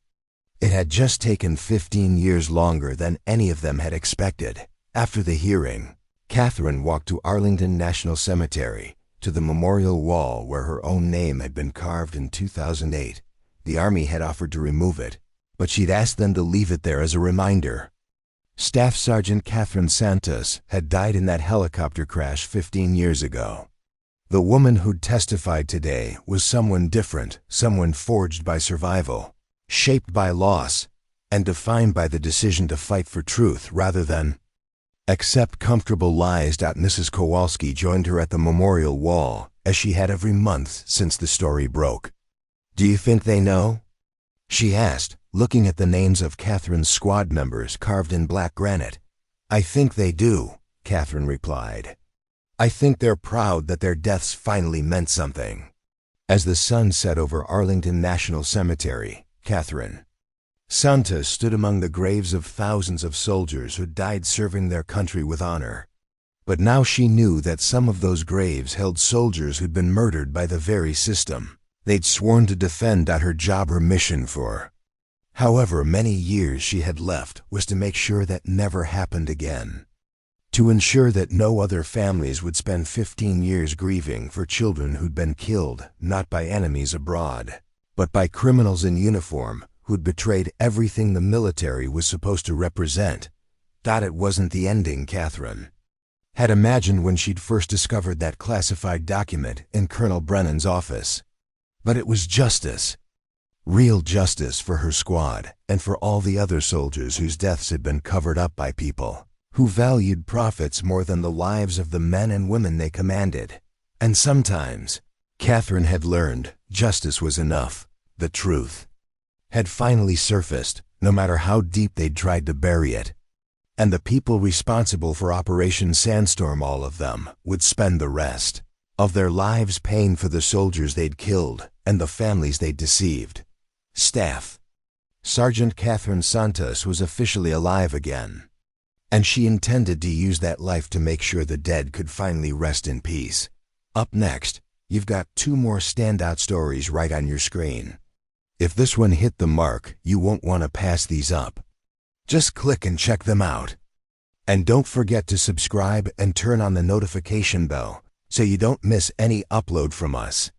It had just taken 15 years longer than any of them had expected. After the hearing, Catherine walked to Arlington National Cemetery, to the memorial wall where her own name had been carved in 2008. The Army had offered to remove it, but she'd asked them to leave it there as a reminder. Staff Sergeant Catherine Santos had died in that helicopter crash 15 years ago. The woman who'd testified today was someone different, someone forged by survival, shaped by loss, and defined by the decision to fight for truth rather than accept comfortable lies. Mrs. Kowalski joined her at the memorial wall, as she had every month since the story broke. "Do you think they know?" she asked, looking at the names of Catherine's squad members carved in black granite. "I think they do," Catherine replied. "I think they're proud that their deaths finally meant something." As the sun set over Arlington National Cemetery, Catherine Santos stood among the graves of thousands of soldiers who died serving their country with honor. But now she knew that some of those graves held soldiers who'd been murdered by the very system they'd sworn to defend. Her job, her mission for however many years she had left, was to make sure that never happened again. To ensure that no other families would spend 15 years grieving for children who'd been killed not by enemies abroad, but by criminals in uniform who'd betrayed everything the military was supposed to represent. It wasn't the ending Catherine had imagined when she'd first discovered that classified document in Colonel Brennan's office. But it was justice. Real justice for her squad and for all the other soldiers whose deaths had been covered up by people who valued profits more than the lives of the men and women they commanded. And sometimes, Catherine had learned, justice was enough. The truth had finally surfaced, no matter how deep they'd tried to bury it. And the people responsible for Operation Sandstorm, all of them, would spend the rest of their lives paying for the soldiers they'd killed and the families they'd deceived. Staff Sergeant Catherine Santos was officially alive again, and she intended to use that life to make sure the dead could finally rest in peace. Up next, you've got 2 more standout stories right on your screen. If this one hit the mark, you won't want to pass these up. Just click and check them out. And don't forget to subscribe and turn on the notification bell so you don't miss any upload from us.